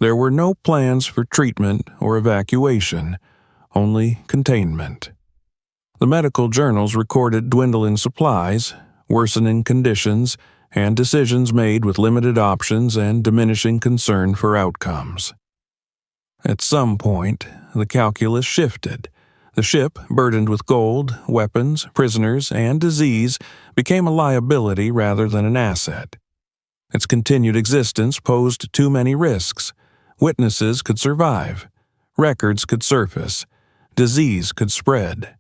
There were no plans for treatment or evacuation, only containment. The medical journals recorded dwindling supplies, worsening conditions, and decisions made with limited options and diminishing concern for outcomes. At some point, the calculus shifted. The ship, burdened with gold, weapons, prisoners, and disease, became a liability rather than an asset. Its continued existence posed too many risks. Witnesses could survive. Records could surface. Disease could spread.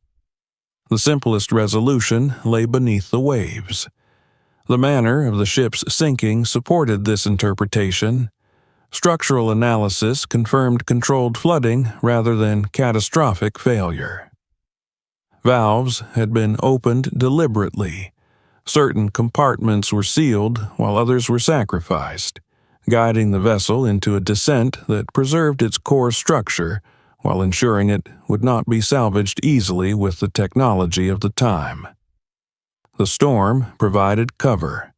The simplest resolution lay beneath the waves. The manner of the ship's sinking supported this interpretation. Structural analysis confirmed controlled flooding rather than catastrophic failure. Valves had been opened deliberately. Certain compartments were sealed while others were sacrificed, guiding the vessel into a descent that preserved its core structure while ensuring it would not be salvaged easily with the technology of the time. The storm provided cover,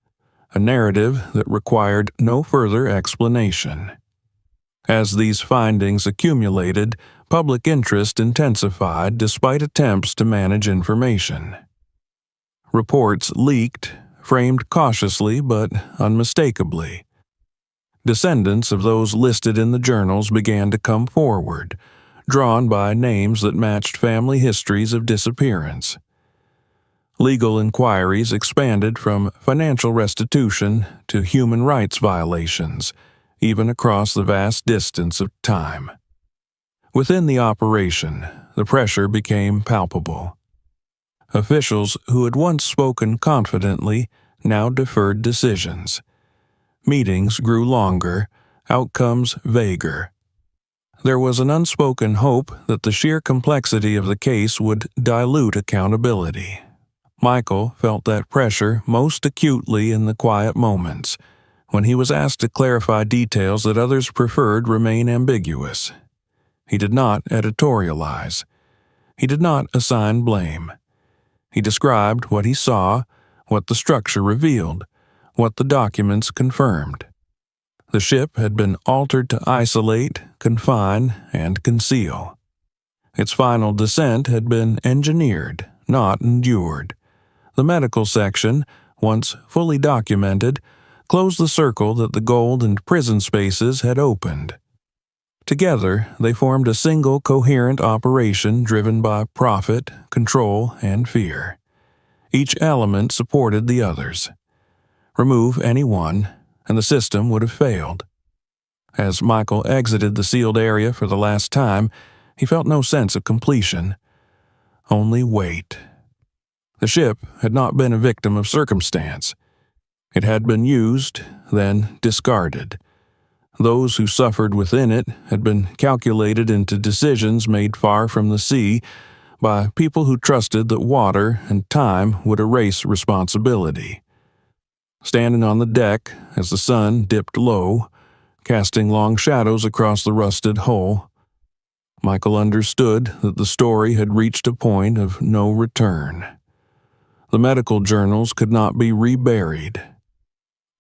a narrative that required no further explanation. As these findings accumulated, public interest intensified despite attempts to manage information. Reports leaked, framed cautiously but unmistakably. Descendants of those listed in the journals began to come forward, drawn by names that matched family histories of disappearance. Legal inquiries expanded from financial restitution to human rights violations, even across the vast distance of time. Within the operation, the pressure became palpable. Officials who had once spoken confidently now deferred decisions. Meetings grew longer, outcomes vaguer. There was an unspoken hope that the sheer complexity of the case would dilute accountability. Michael felt that pressure most acutely in the quiet moments, when he was asked to clarify details that others preferred remain ambiguous. He did not editorialize. He did not assign blame. He described what he saw, what the structure revealed, what the documents confirmed. The ship had been altered to isolate, confine, and conceal. Its final descent had been engineered, not endured. The medical section, once fully documented, closed the circle that the gold and prison spaces had opened. Together, they formed a single coherent operation driven by profit, control, and fear. Each element supported the others. Remove any one, and the system would have failed. As Michael exited the sealed area for the last time, he felt no sense of completion, only weight. The ship had not been a victim of circumstance. It had been used, then discarded. Those who suffered within it had been calculated into decisions made far from the sea by people who trusted that water and time would erase responsibility. Standing on the deck as the sun dipped low, casting long shadows across the rusted hull, Michael understood that the story had reached a point of no return. The medical journals could not be reburied.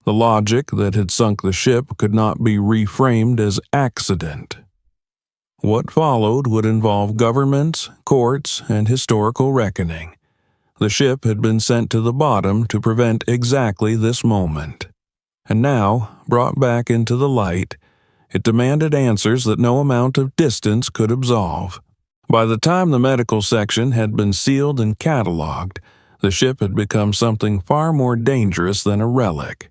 The logic that had sunk the ship could not be reframed as accident. What followed would involve governments, courts, and historical reckoning. The ship had been sent to the bottom to prevent exactly this moment. And now, brought back into the light, it demanded answers that no amount of distance could absolve. By the time the medical section had been sealed and cataloged, the ship had become something far more dangerous than a relic.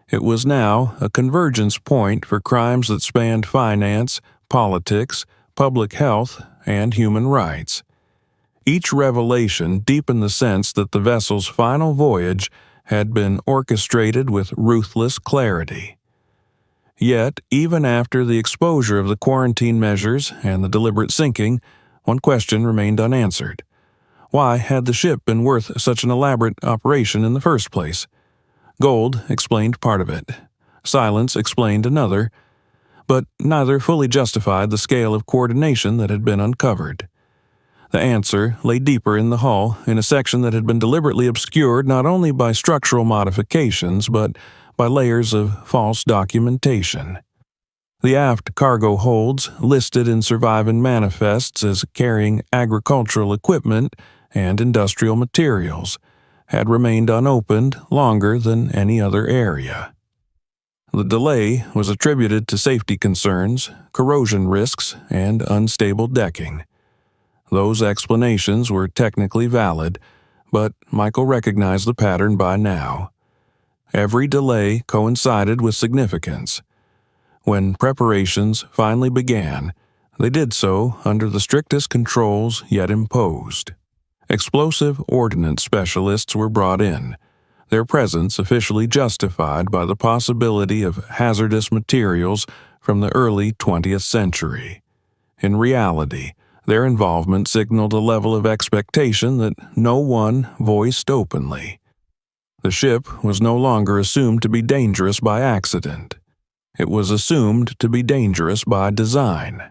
It was now a convergence point for crimes that spanned finance, politics, public health, and human rights. Each revelation deepened the sense that the vessel's final voyage had been orchestrated with ruthless clarity. Yet, even after the exposure of the quarantine measures and the deliberate sinking, one question remained unanswered. Why had the ship been worth such an elaborate operation in the first place? Gold explained part of it. Silence explained another, but neither fully justified the scale of coordination that had been uncovered. The answer lay deeper in the hull, in a section that had been deliberately obscured not only by structural modifications, but by layers of false documentation. The aft cargo holds, listed in surviving manifests as carrying agricultural equipment and industrial materials, had remained unopened longer than any other area. The delay was attributed to safety concerns, corrosion risks, and unstable decking. Those explanations were technically valid, but Michael recognized the pattern by now. Every delay coincided with significance. When preparations finally began, they did so under the strictest controls yet imposed. Explosive ordnance specialists were brought in, their presence officially justified by the possibility of hazardous materials from the early 20th century. In reality, their involvement signaled a level of expectation that no one voiced openly. The ship was no longer assumed to be dangerous by accident. It was assumed to be dangerous by design.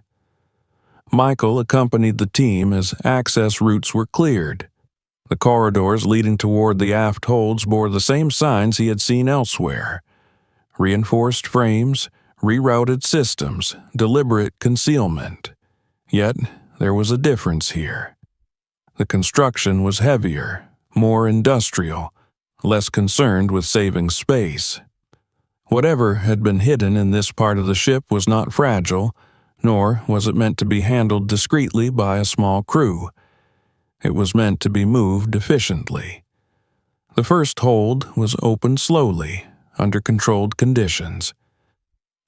Michael accompanied the team as access routes were cleared. The corridors leading toward the aft holds bore the same signs he had seen elsewhere: reinforced frames, rerouted systems, deliberate concealment. Yet, there was a difference here. The construction was heavier, more industrial, less concerned with saving space. Whatever had been hidden in this part of the ship was not fragile, nor was it meant to be handled discreetly by a small crew. It was meant to be moved efficiently. The first hold was opened slowly, under controlled conditions.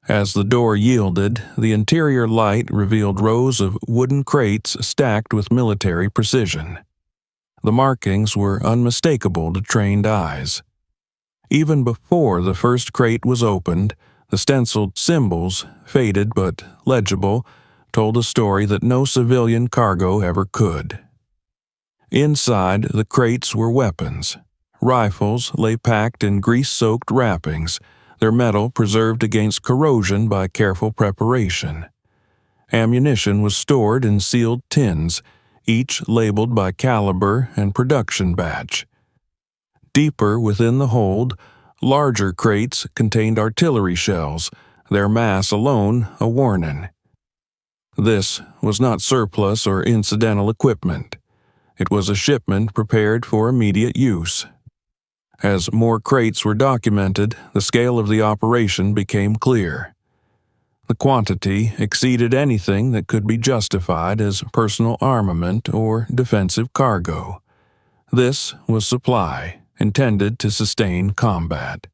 As the door yielded, the interior light revealed rows of wooden crates stacked with military precision. The markings were unmistakable to trained eyes. Even before the first crate was opened, the stenciled symbols, faded but legible, told a story that no civilian cargo ever could. Inside the crates were weapons. Rifles lay packed in grease-soaked wrappings, their metal preserved against corrosion by careful preparation. Ammunition was stored in sealed tins, each labeled by caliber and production batch. Deeper within the hold, larger crates contained artillery shells, their mass alone a warning. This was not surplus or incidental equipment. It was a shipment prepared for immediate use. As more crates were documented, the scale of the operation became clear. The quantity exceeded anything that could be justified as personal armament or defensive cargo. This was supply, intended to sustain combat.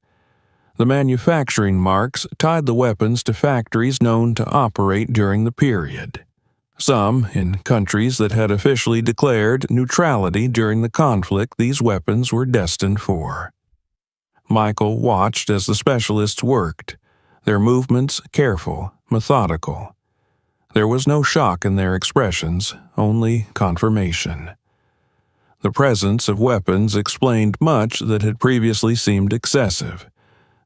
The manufacturing marks tied the weapons to factories known to operate during the period. Some in countries that had officially declared neutrality during the conflict these weapons were destined for. Michael watched as the specialists worked, their movements careful, methodical. There was no shock in their expressions, only confirmation. The presence of weapons explained much that had previously seemed excessive.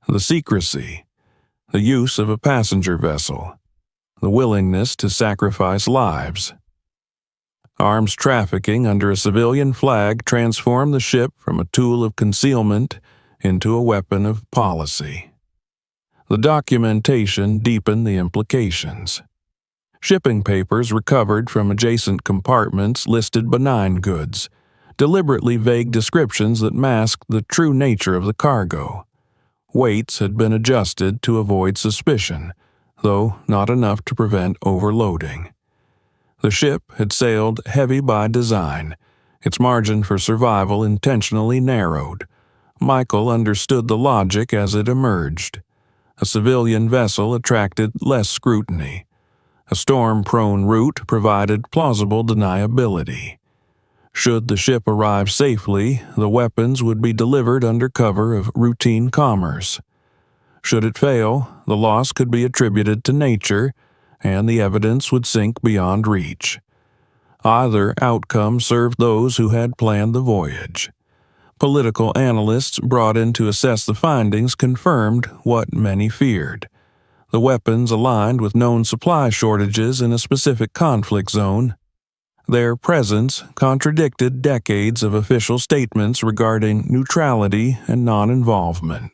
The secrecy, the use of a passenger vessel, the willingness to sacrifice lives. Arms trafficking under a civilian flag transformed the ship from a tool of concealment into a weapon of policy. The documentation deepened the implications. Shipping papers recovered from adjacent compartments listed benign goods, deliberately vague descriptions that masked the true nature of the cargo. Weights had been adjusted to avoid suspicion, though not enough to prevent overloading. The ship had sailed heavy by design, its margin for survival intentionally narrowed. Michael understood the logic as it emerged. A civilian vessel attracted less scrutiny. A storm-prone route provided plausible deniability. Should the ship arrive safely, the weapons would be delivered under cover of routine commerce. Should it fail, the loss could be attributed to nature, and the evidence would sink beyond reach. Either outcome served those who had planned the voyage. Political analysts brought in to assess the findings confirmed what many feared. The weapons aligned with known supply shortages in a specific conflict zone. Their presence contradicted decades of official statements regarding neutrality and non-involvement.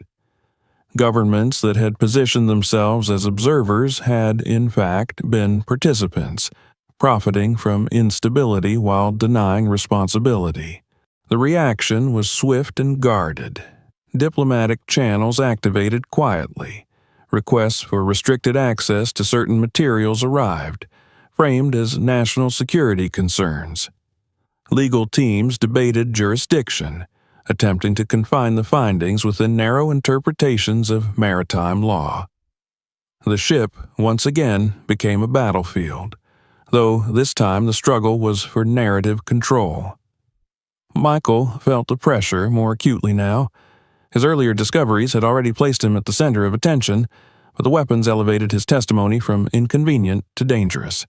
Governments that had positioned themselves as observers had, in fact, been participants, profiting from instability while denying responsibility. The reaction was swift and guarded. Diplomatic channels activated quietly. Requests for restricted access to certain materials arrived, framed as national security concerns. Legal teams debated jurisdiction, attempting to confine the findings within narrow interpretations of maritime law. The ship, once again, became a battlefield, though this time the struggle was for narrative control. Michael felt the pressure more acutely now. His earlier discoveries had already placed him at the center of attention, but the weapons elevated his testimony from inconvenient to dangerous.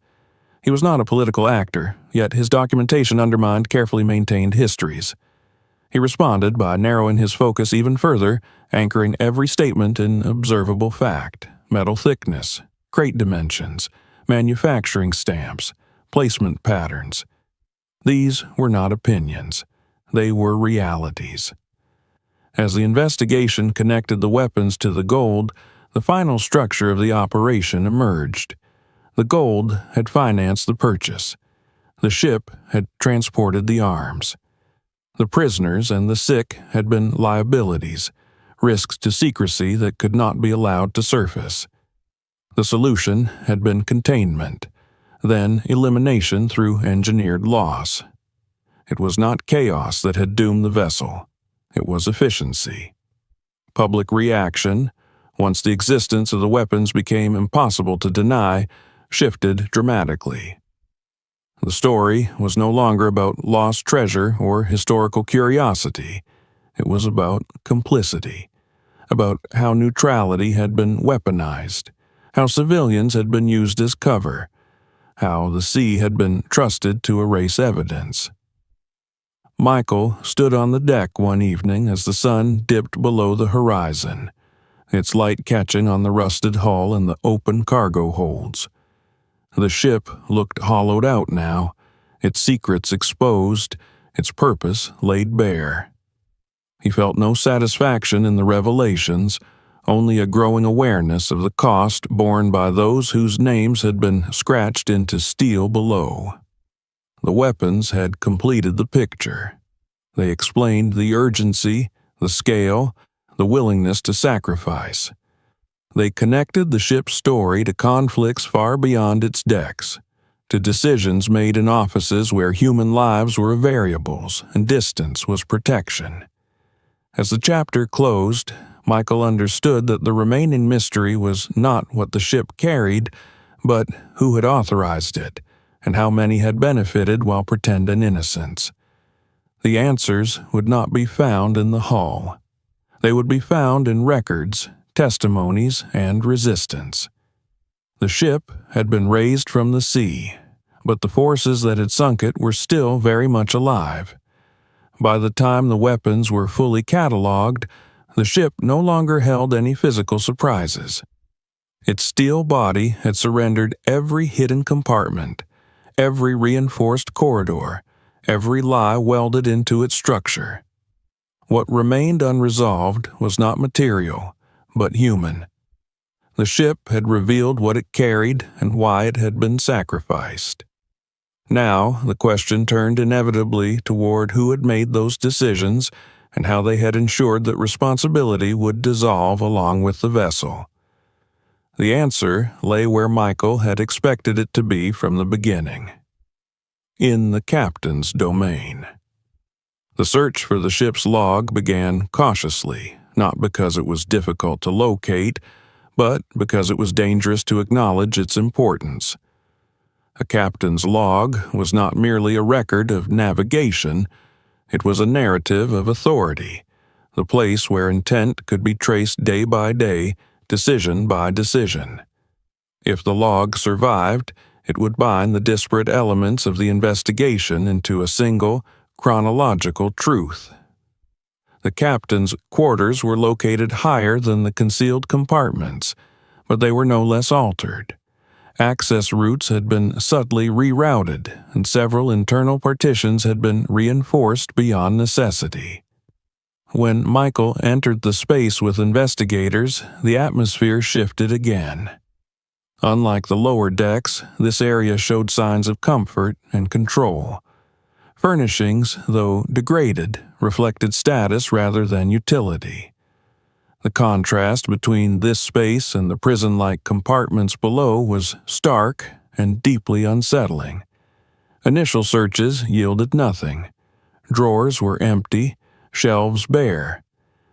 He was not a political actor, yet his documentation undermined carefully maintained histories. He responded by narrowing his focus even further, anchoring every statement in observable fact: metal thickness, crate dimensions, manufacturing stamps, placement patterns. These were not opinions. They were realities. As the investigation connected the weapons to the gold, the final structure of the operation emerged. The gold had financed the purchase. The ship had transported the arms. The prisoners and the sick had been liabilities, risks to secrecy that could not be allowed to surface. The solution had been containment, then elimination through engineered loss. It was not chaos that had doomed the vessel. It was efficiency. Public reaction, once the existence of the weapons became impossible to deny, shifted dramatically. The story was no longer about lost treasure or historical curiosity. It was about complicity, about how neutrality had been weaponized, how civilians had been used as cover, how the sea had been trusted to erase evidence. Michael stood on the deck one evening as the sun dipped below the horizon, its light catching on the rusted hull and the open cargo holds. The ship looked hollowed out now, its secrets exposed, its purpose laid bare. He felt no satisfaction in the revelations, only a growing awareness of the cost borne by those whose names had been scratched into steel below. The weapons had completed the picture. They explained the urgency, the scale, the willingness to sacrifice. They connected the ship's story to conflicts far beyond its decks, to decisions made in offices where human lives were variables and distance was protection. As the chapter closed, Michael understood that the remaining mystery was not what the ship carried, but who had authorized it, and how many had benefited while pretending innocence. The answers would not be found in the hull. They would be found in records, testimonies, and resistance. The ship had been raised from the sea, but the forces that had sunk it were still very much alive. By the time the weapons were fully cataloged, the ship no longer held any physical surprises. Its steel body had surrendered every hidden compartment, every reinforced corridor, every lie welded into its structure. What remained unresolved was not material, but human. The ship had revealed what it carried and why it had been sacrificed. Now, the question turned inevitably toward who had made those decisions and how they had ensured that responsibility would dissolve along with the vessel. The answer lay where Michael had expected it to be from the beginning: in the captain's domain. The search for the ship's log began cautiously, not because it was difficult to locate, but because it was dangerous to acknowledge its importance. A captain's log was not merely a record of navigation, it was a narrative of authority, the place where intent could be traced day by day decision by decision. If the log survived, it would bind the disparate elements of the investigation into a single, chronological truth. The captain's quarters were located higher than the concealed compartments, but they were no less altered. Access routes had been subtly rerouted, and several internal partitions had been reinforced beyond necessity. When Michael entered the space with investigators, the atmosphere shifted again. Unlike the lower decks, this area showed signs of comfort and control. Furnishings, though degraded, reflected status rather than utility. The contrast between this space and the prison-like compartments below was stark and deeply unsettling. Initial searches yielded nothing. Drawers were empty, shelves bare.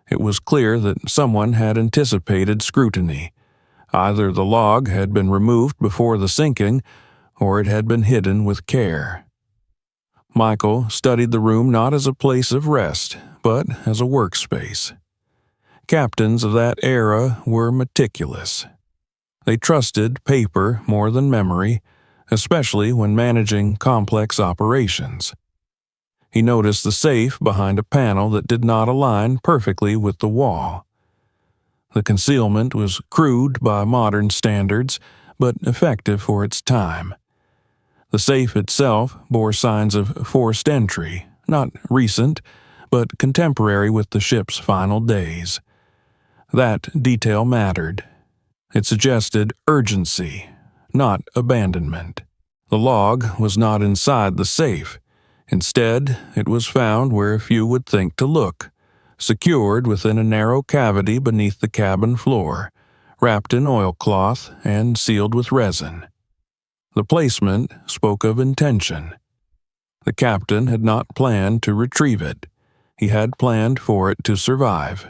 It was clear that someone had anticipated scrutiny. Either the log had been removed before the sinking, or it had been hidden with care. Michael studied the room not as a place of rest, but as a workspace. Captains of that era were meticulous. They trusted paper more than memory, especially when managing complex operations. He noticed the safe behind a panel that did not align perfectly with the wall. The concealment was crude by modern standards, but effective for its time. The safe itself bore signs of forced entry, not recent, but contemporary with the ship's final days. That detail mattered. It suggested urgency, not abandonment. The log was not inside the safe. Instead, it was found where few would think to look, secured within a narrow cavity beneath the cabin floor, wrapped in oilcloth and sealed with resin. The placement spoke of intention. The captain had not planned to retrieve it. He had planned for it to survive.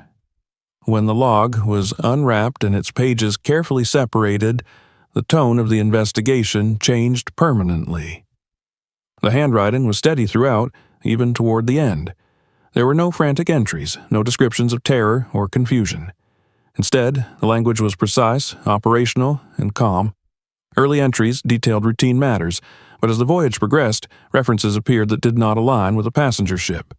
When the log was unwrapped and its pages carefully separated, the tone of the investigation changed permanently. The handwriting was steady throughout, even toward the end. There were no frantic entries, no descriptions of terror or confusion. Instead, the language was precise, operational, and calm. Early entries detailed routine matters, but as the voyage progressed, references appeared that did not align with a passenger ship.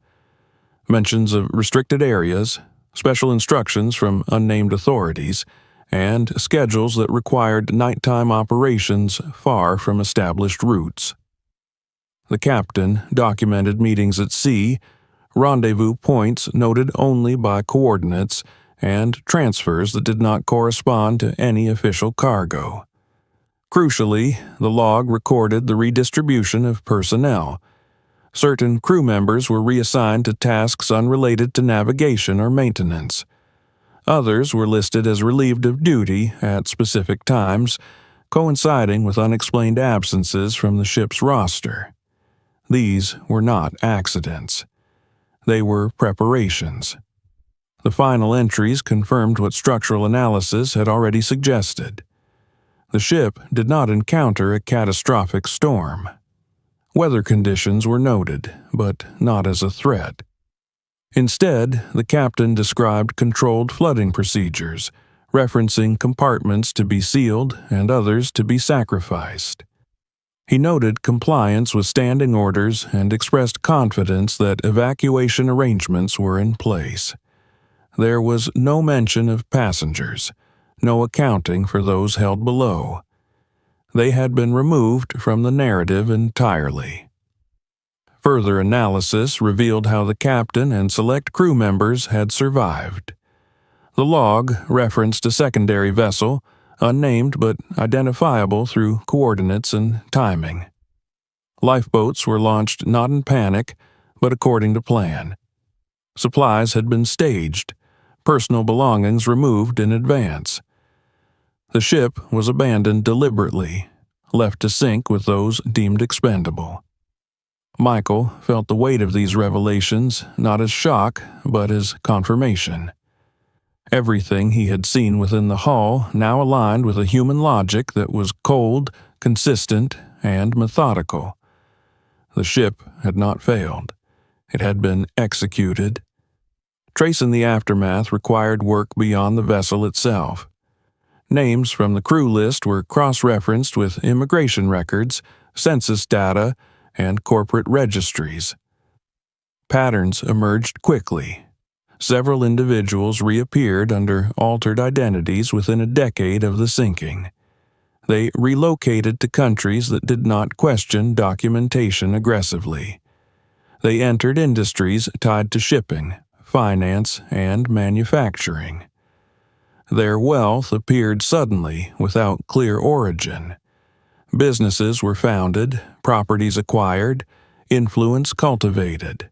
Mentions of restricted areas, special instructions from unnamed authorities, and schedules that required nighttime operations far from established routes. The captain documented meetings at sea, rendezvous points noted only by coordinates, and transfers that did not correspond to any official cargo. Crucially, the log recorded the redistribution of personnel. Certain crew members were reassigned to tasks unrelated to navigation or maintenance. Others were listed as relieved of duty at specific times, coinciding with unexplained absences from the ship's roster. These were not accidents. They were preparations. The final entries confirmed what structural analysis had already suggested. The ship did not encounter a catastrophic storm. Weather conditions were noted, but not as a threat. Instead, the captain described controlled flooding procedures, referencing compartments to be sealed and others to be sacrificed. He noted compliance with standing orders and expressed confidence that evacuation arrangements were in place. There was no mention of passengers, no accounting for those held below. They had been removed from the narrative entirely. Further analysis revealed how the captain and select crew members had survived. The log referenced a secondary vessel, unnamed but identifiable through coordinates and timing. Lifeboats were launched not in panic, but according to plan. Supplies had been staged, personal belongings removed in advance. The ship was abandoned deliberately, left to sink with those deemed expendable. Michael felt the weight of these revelations not as shock, but as confirmation. Everything he had seen within the hull now aligned with a human logic that was cold, consistent, and methodical. The ship had not failed. It had been executed. Tracing the aftermath required work beyond the vessel itself. Names from the crew list were cross-referenced with immigration records, census data, and corporate registries. Patterns emerged quickly. Several individuals reappeared under altered identities within a decade of the sinking. They relocated to countries that did not question documentation aggressively. They entered industries tied to shipping, finance, and manufacturing. Their wealth appeared suddenly without clear origin. Businesses were founded, properties acquired, influence cultivated.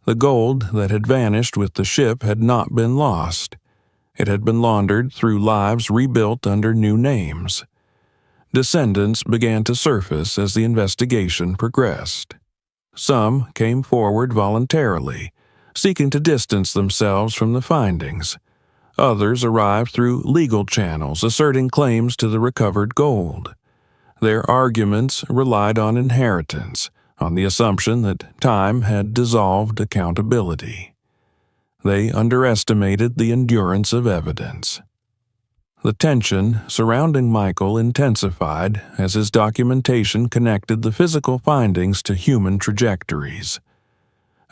The gold that had vanished with the ship had not been lost. It had been laundered through lives rebuilt under new names. Descendants began to surface as the investigation progressed. Some came forward voluntarily, seeking to distance themselves from the findings. Others arrived through legal channels, asserting claims to the recovered gold. Their arguments relied on inheritance, on the assumption that time had dissolved accountability. They underestimated the endurance of evidence. The tension surrounding Michael intensified as his documentation connected the physical findings to human trajectories.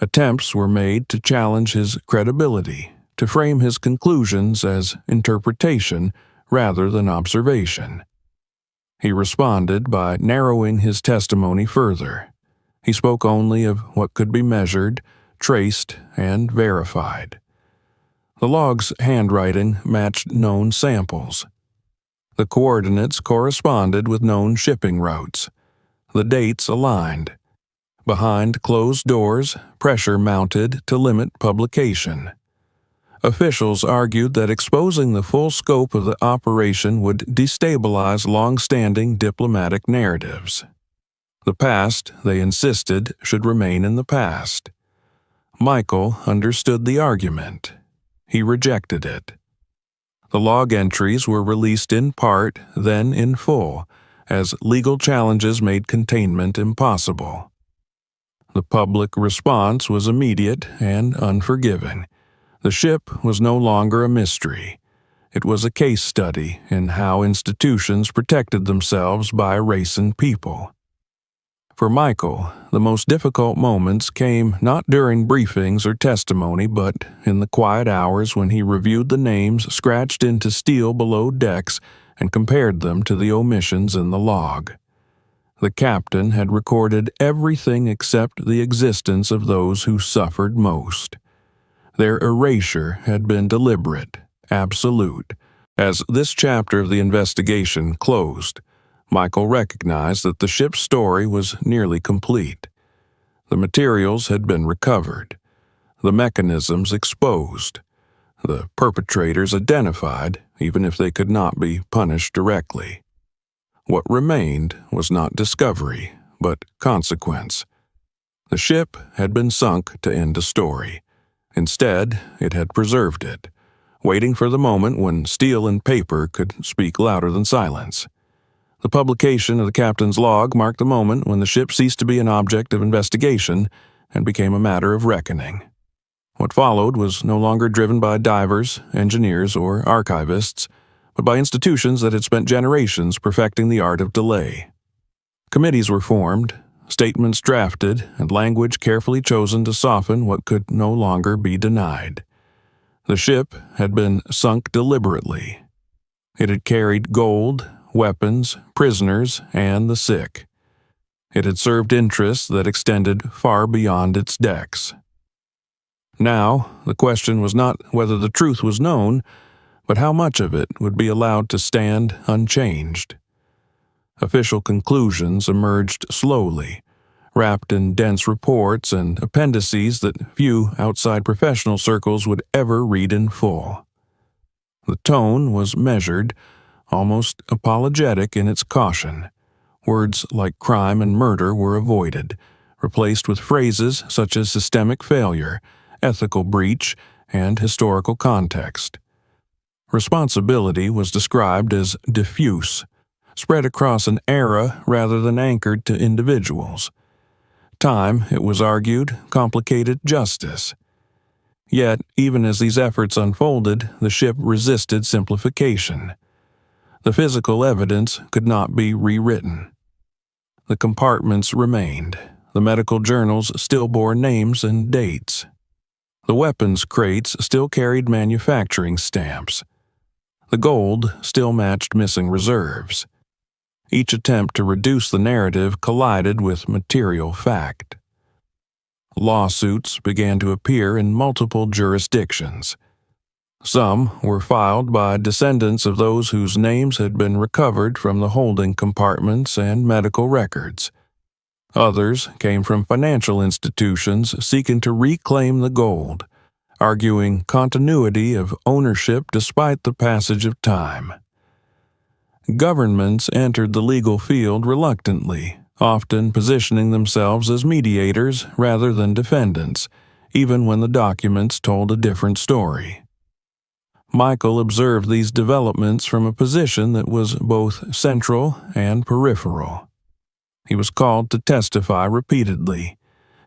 Attempts were made to challenge his credibility, to frame his conclusions as interpretation rather than observation. He responded by narrowing his testimony further. He spoke only of what could be measured, traced, and verified. The log's handwriting matched known samples. The coordinates corresponded with known shipping routes. The dates aligned. Behind closed doors, pressure mounted to limit publication. Officials argued that exposing the full scope of the operation would destabilize long-standing diplomatic narratives. The past, they insisted, should remain in the past. Michael understood the argument. He rejected it. The log entries were released in part, then in full, as legal challenges made containment impossible. The public response was immediate and unforgiving. The ship was no longer a mystery. It was a case study in how institutions protected themselves by erasing people. For Michael, the most difficult moments came not during briefings or testimony, but in the quiet hours when he reviewed the names scratched into steel below decks and compared them to the omissions in the log. The captain had recorded everything except the existence of those who suffered most. Their erasure had been deliberate, absolute. As this chapter of the investigation closed, Michael recognized that the ship's story was nearly complete. The materials had been recovered, the mechanisms exposed, the perpetrators identified, even if they could not be punished directly. What remained was not discovery, but consequence. The ship had been sunk to end a story. Instead, it had preserved it, waiting for the moment when steel and paper could speak louder than silence. The publication of the captain's log marked the moment when the ship ceased to be an object of investigation and became a matter of reckoning. What followed was no longer driven by divers, engineers, or archivists, but by institutions that had spent generations perfecting the art of delay. Committees were formed, statements drafted, and language carefully chosen to soften what could no longer be denied. The ship had been sunk deliberately. It had carried gold, weapons, prisoners, and the sick. It had served interests that extended far beyond its decks. Now, the question was not whether the truth was known, but how much of it would be allowed to stand unchanged. Official conclusions emerged slowly, wrapped in dense reports and appendices that few outside professional circles would ever read in full. The tone was measured, almost apologetic in its caution. Words like crime and murder were avoided, replaced with phrases such as systemic failure, ethical breach, and historical context. Responsibility was described as diffuse, spread across an era rather than anchored to individuals. Time, it was argued, complicated justice. Yet, even as these efforts unfolded, the ship resisted simplification. The physical evidence could not be rewritten. The compartments remained. The medical journals still bore names and dates. The weapons crates still carried manufacturing stamps. The gold still matched missing reserves. Each attempt to reduce the narrative collided with material fact. Lawsuits began to appear in multiple jurisdictions. Some were filed by descendants of those whose names had been recovered from the holding compartments and medical records. Others came from financial institutions seeking to reclaim the gold, arguing continuity of ownership despite the passage of time. Governments entered the legal field reluctantly, often positioning themselves as mediators rather than defendants, even when the documents told a different story. Michael observed these developments from a position that was both central and peripheral. He was called to testify repeatedly,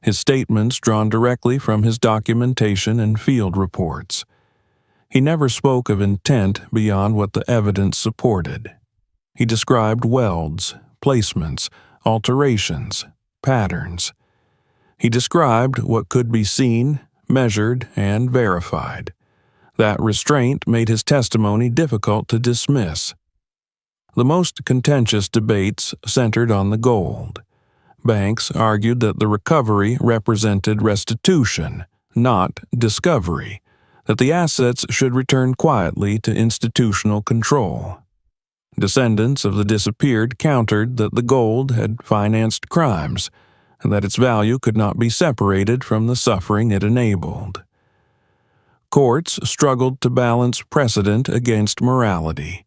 his statements drawn directly from his documentation and field reports. He never spoke of intent beyond what the evidence supported. He described welds, placements, alterations, patterns. He described what could be seen, measured, and verified. That restraint made his testimony difficult to dismiss. The most contentious debates centered on the gold. Banks argued that the recovery represented restitution, not discovery, that the assets should return quietly to institutional control. Descendants of the disappeared countered that the gold had financed crimes, and that its value could not be separated from the suffering it enabled. Courts struggled to balance precedent against morality,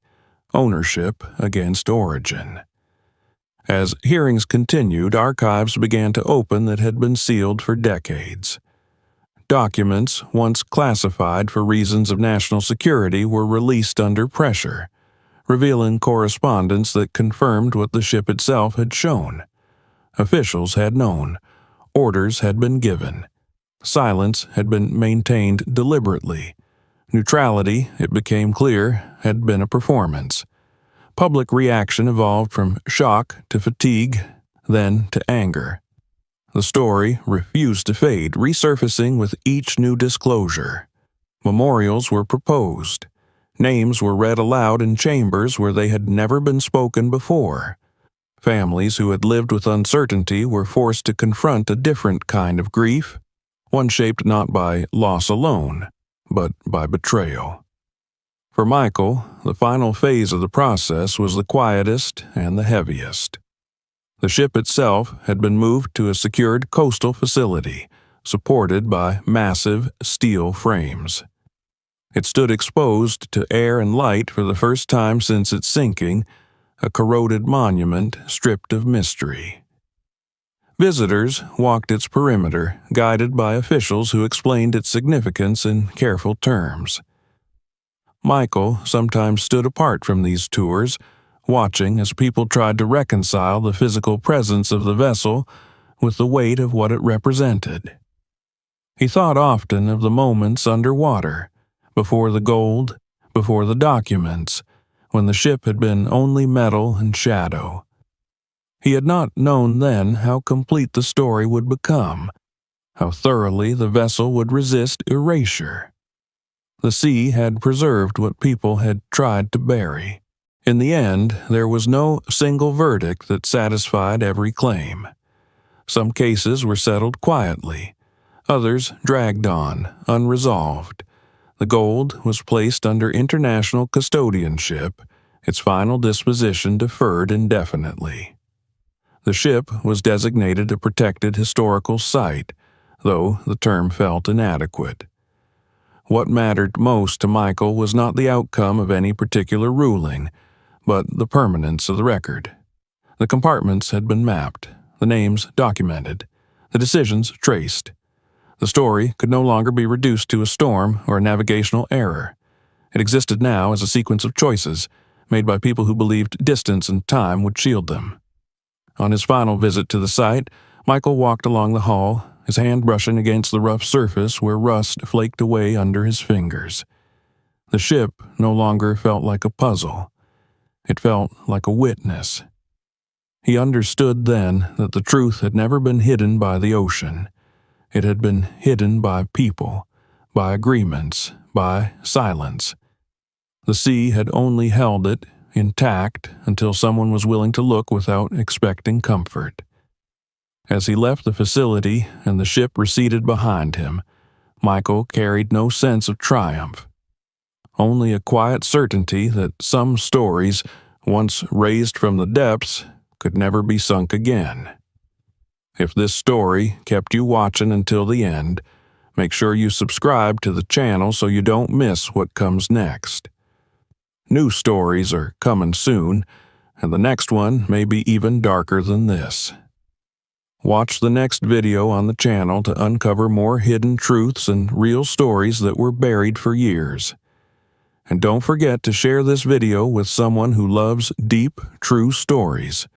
ownership against origin. As hearings continued, archives began to open that had been sealed for decades. Documents, once classified for reasons of national security, were released under pressure, revealing correspondence that confirmed what the ship itself had shown. Officials had known. Orders had been given. Silence had been maintained deliberately. Neutrality, it became clear, had been a performance. Public reaction evolved from shock to fatigue, then to anger. The story refused to fade, resurfacing with each new disclosure. Memorials were proposed. Names were read aloud in chambers where they had never been spoken before. Families who had lived with uncertainty were forced to confront a different kind of grief, one shaped not by loss alone, but by betrayal. For Michael, the final phase of the process was the quietest and the heaviest. The ship itself had been moved to a secured coastal facility, supported by massive steel frames. It stood exposed to air and light for the first time since its sinking, a corroded monument stripped of mystery. Visitors walked its perimeter, guided by officials who explained its significance in careful terms. Michael sometimes stood apart from these tours, watching as people tried to reconcile the physical presence of the vessel with the weight of what it represented. He thought often of the moments underwater, before the gold, before the documents, when the ship had been only metal and shadow. He had not known then how complete the story would become, how thoroughly the vessel would resist erasure. The sea had preserved what people had tried to bury. In the end, there was no single verdict that satisfied every claim. Some cases were settled quietly, others dragged on, unresolved. The gold was placed under international custodianship, its final disposition deferred indefinitely. The ship was designated a protected historical site, though the term felt inadequate. What mattered most to Michael was not the outcome of any particular ruling, but the permanence of the record. The compartments had been mapped, the names documented, the decisions traced. The story could no longer be reduced to a storm or a navigational error. It existed now as a sequence of choices, made by people who believed distance and time would shield them. On his final visit to the site, Michael walked along the hall, his hand brushing against the rough surface where rust flaked away under his fingers. The ship no longer felt like a puzzle. It felt like a witness. He understood then that the truth had never been hidden by the ocean. It had been hidden by people, by agreements, by silence. The sea had only held it intact until someone was willing to look without expecting comfort. As he left the facility and the ship receded behind him, Michael carried no sense of triumph, only a quiet certainty that some stories, once raised from the depths, could never be sunk again. If this story kept you watching until the end, make sure you subscribe to the channel so you don't miss what comes next. New stories are coming soon, and the next one may be even darker than this. Watch the next video on the channel to uncover more hidden truths and real stories that were buried for years. And don't forget to share this video with someone who loves deep, true stories.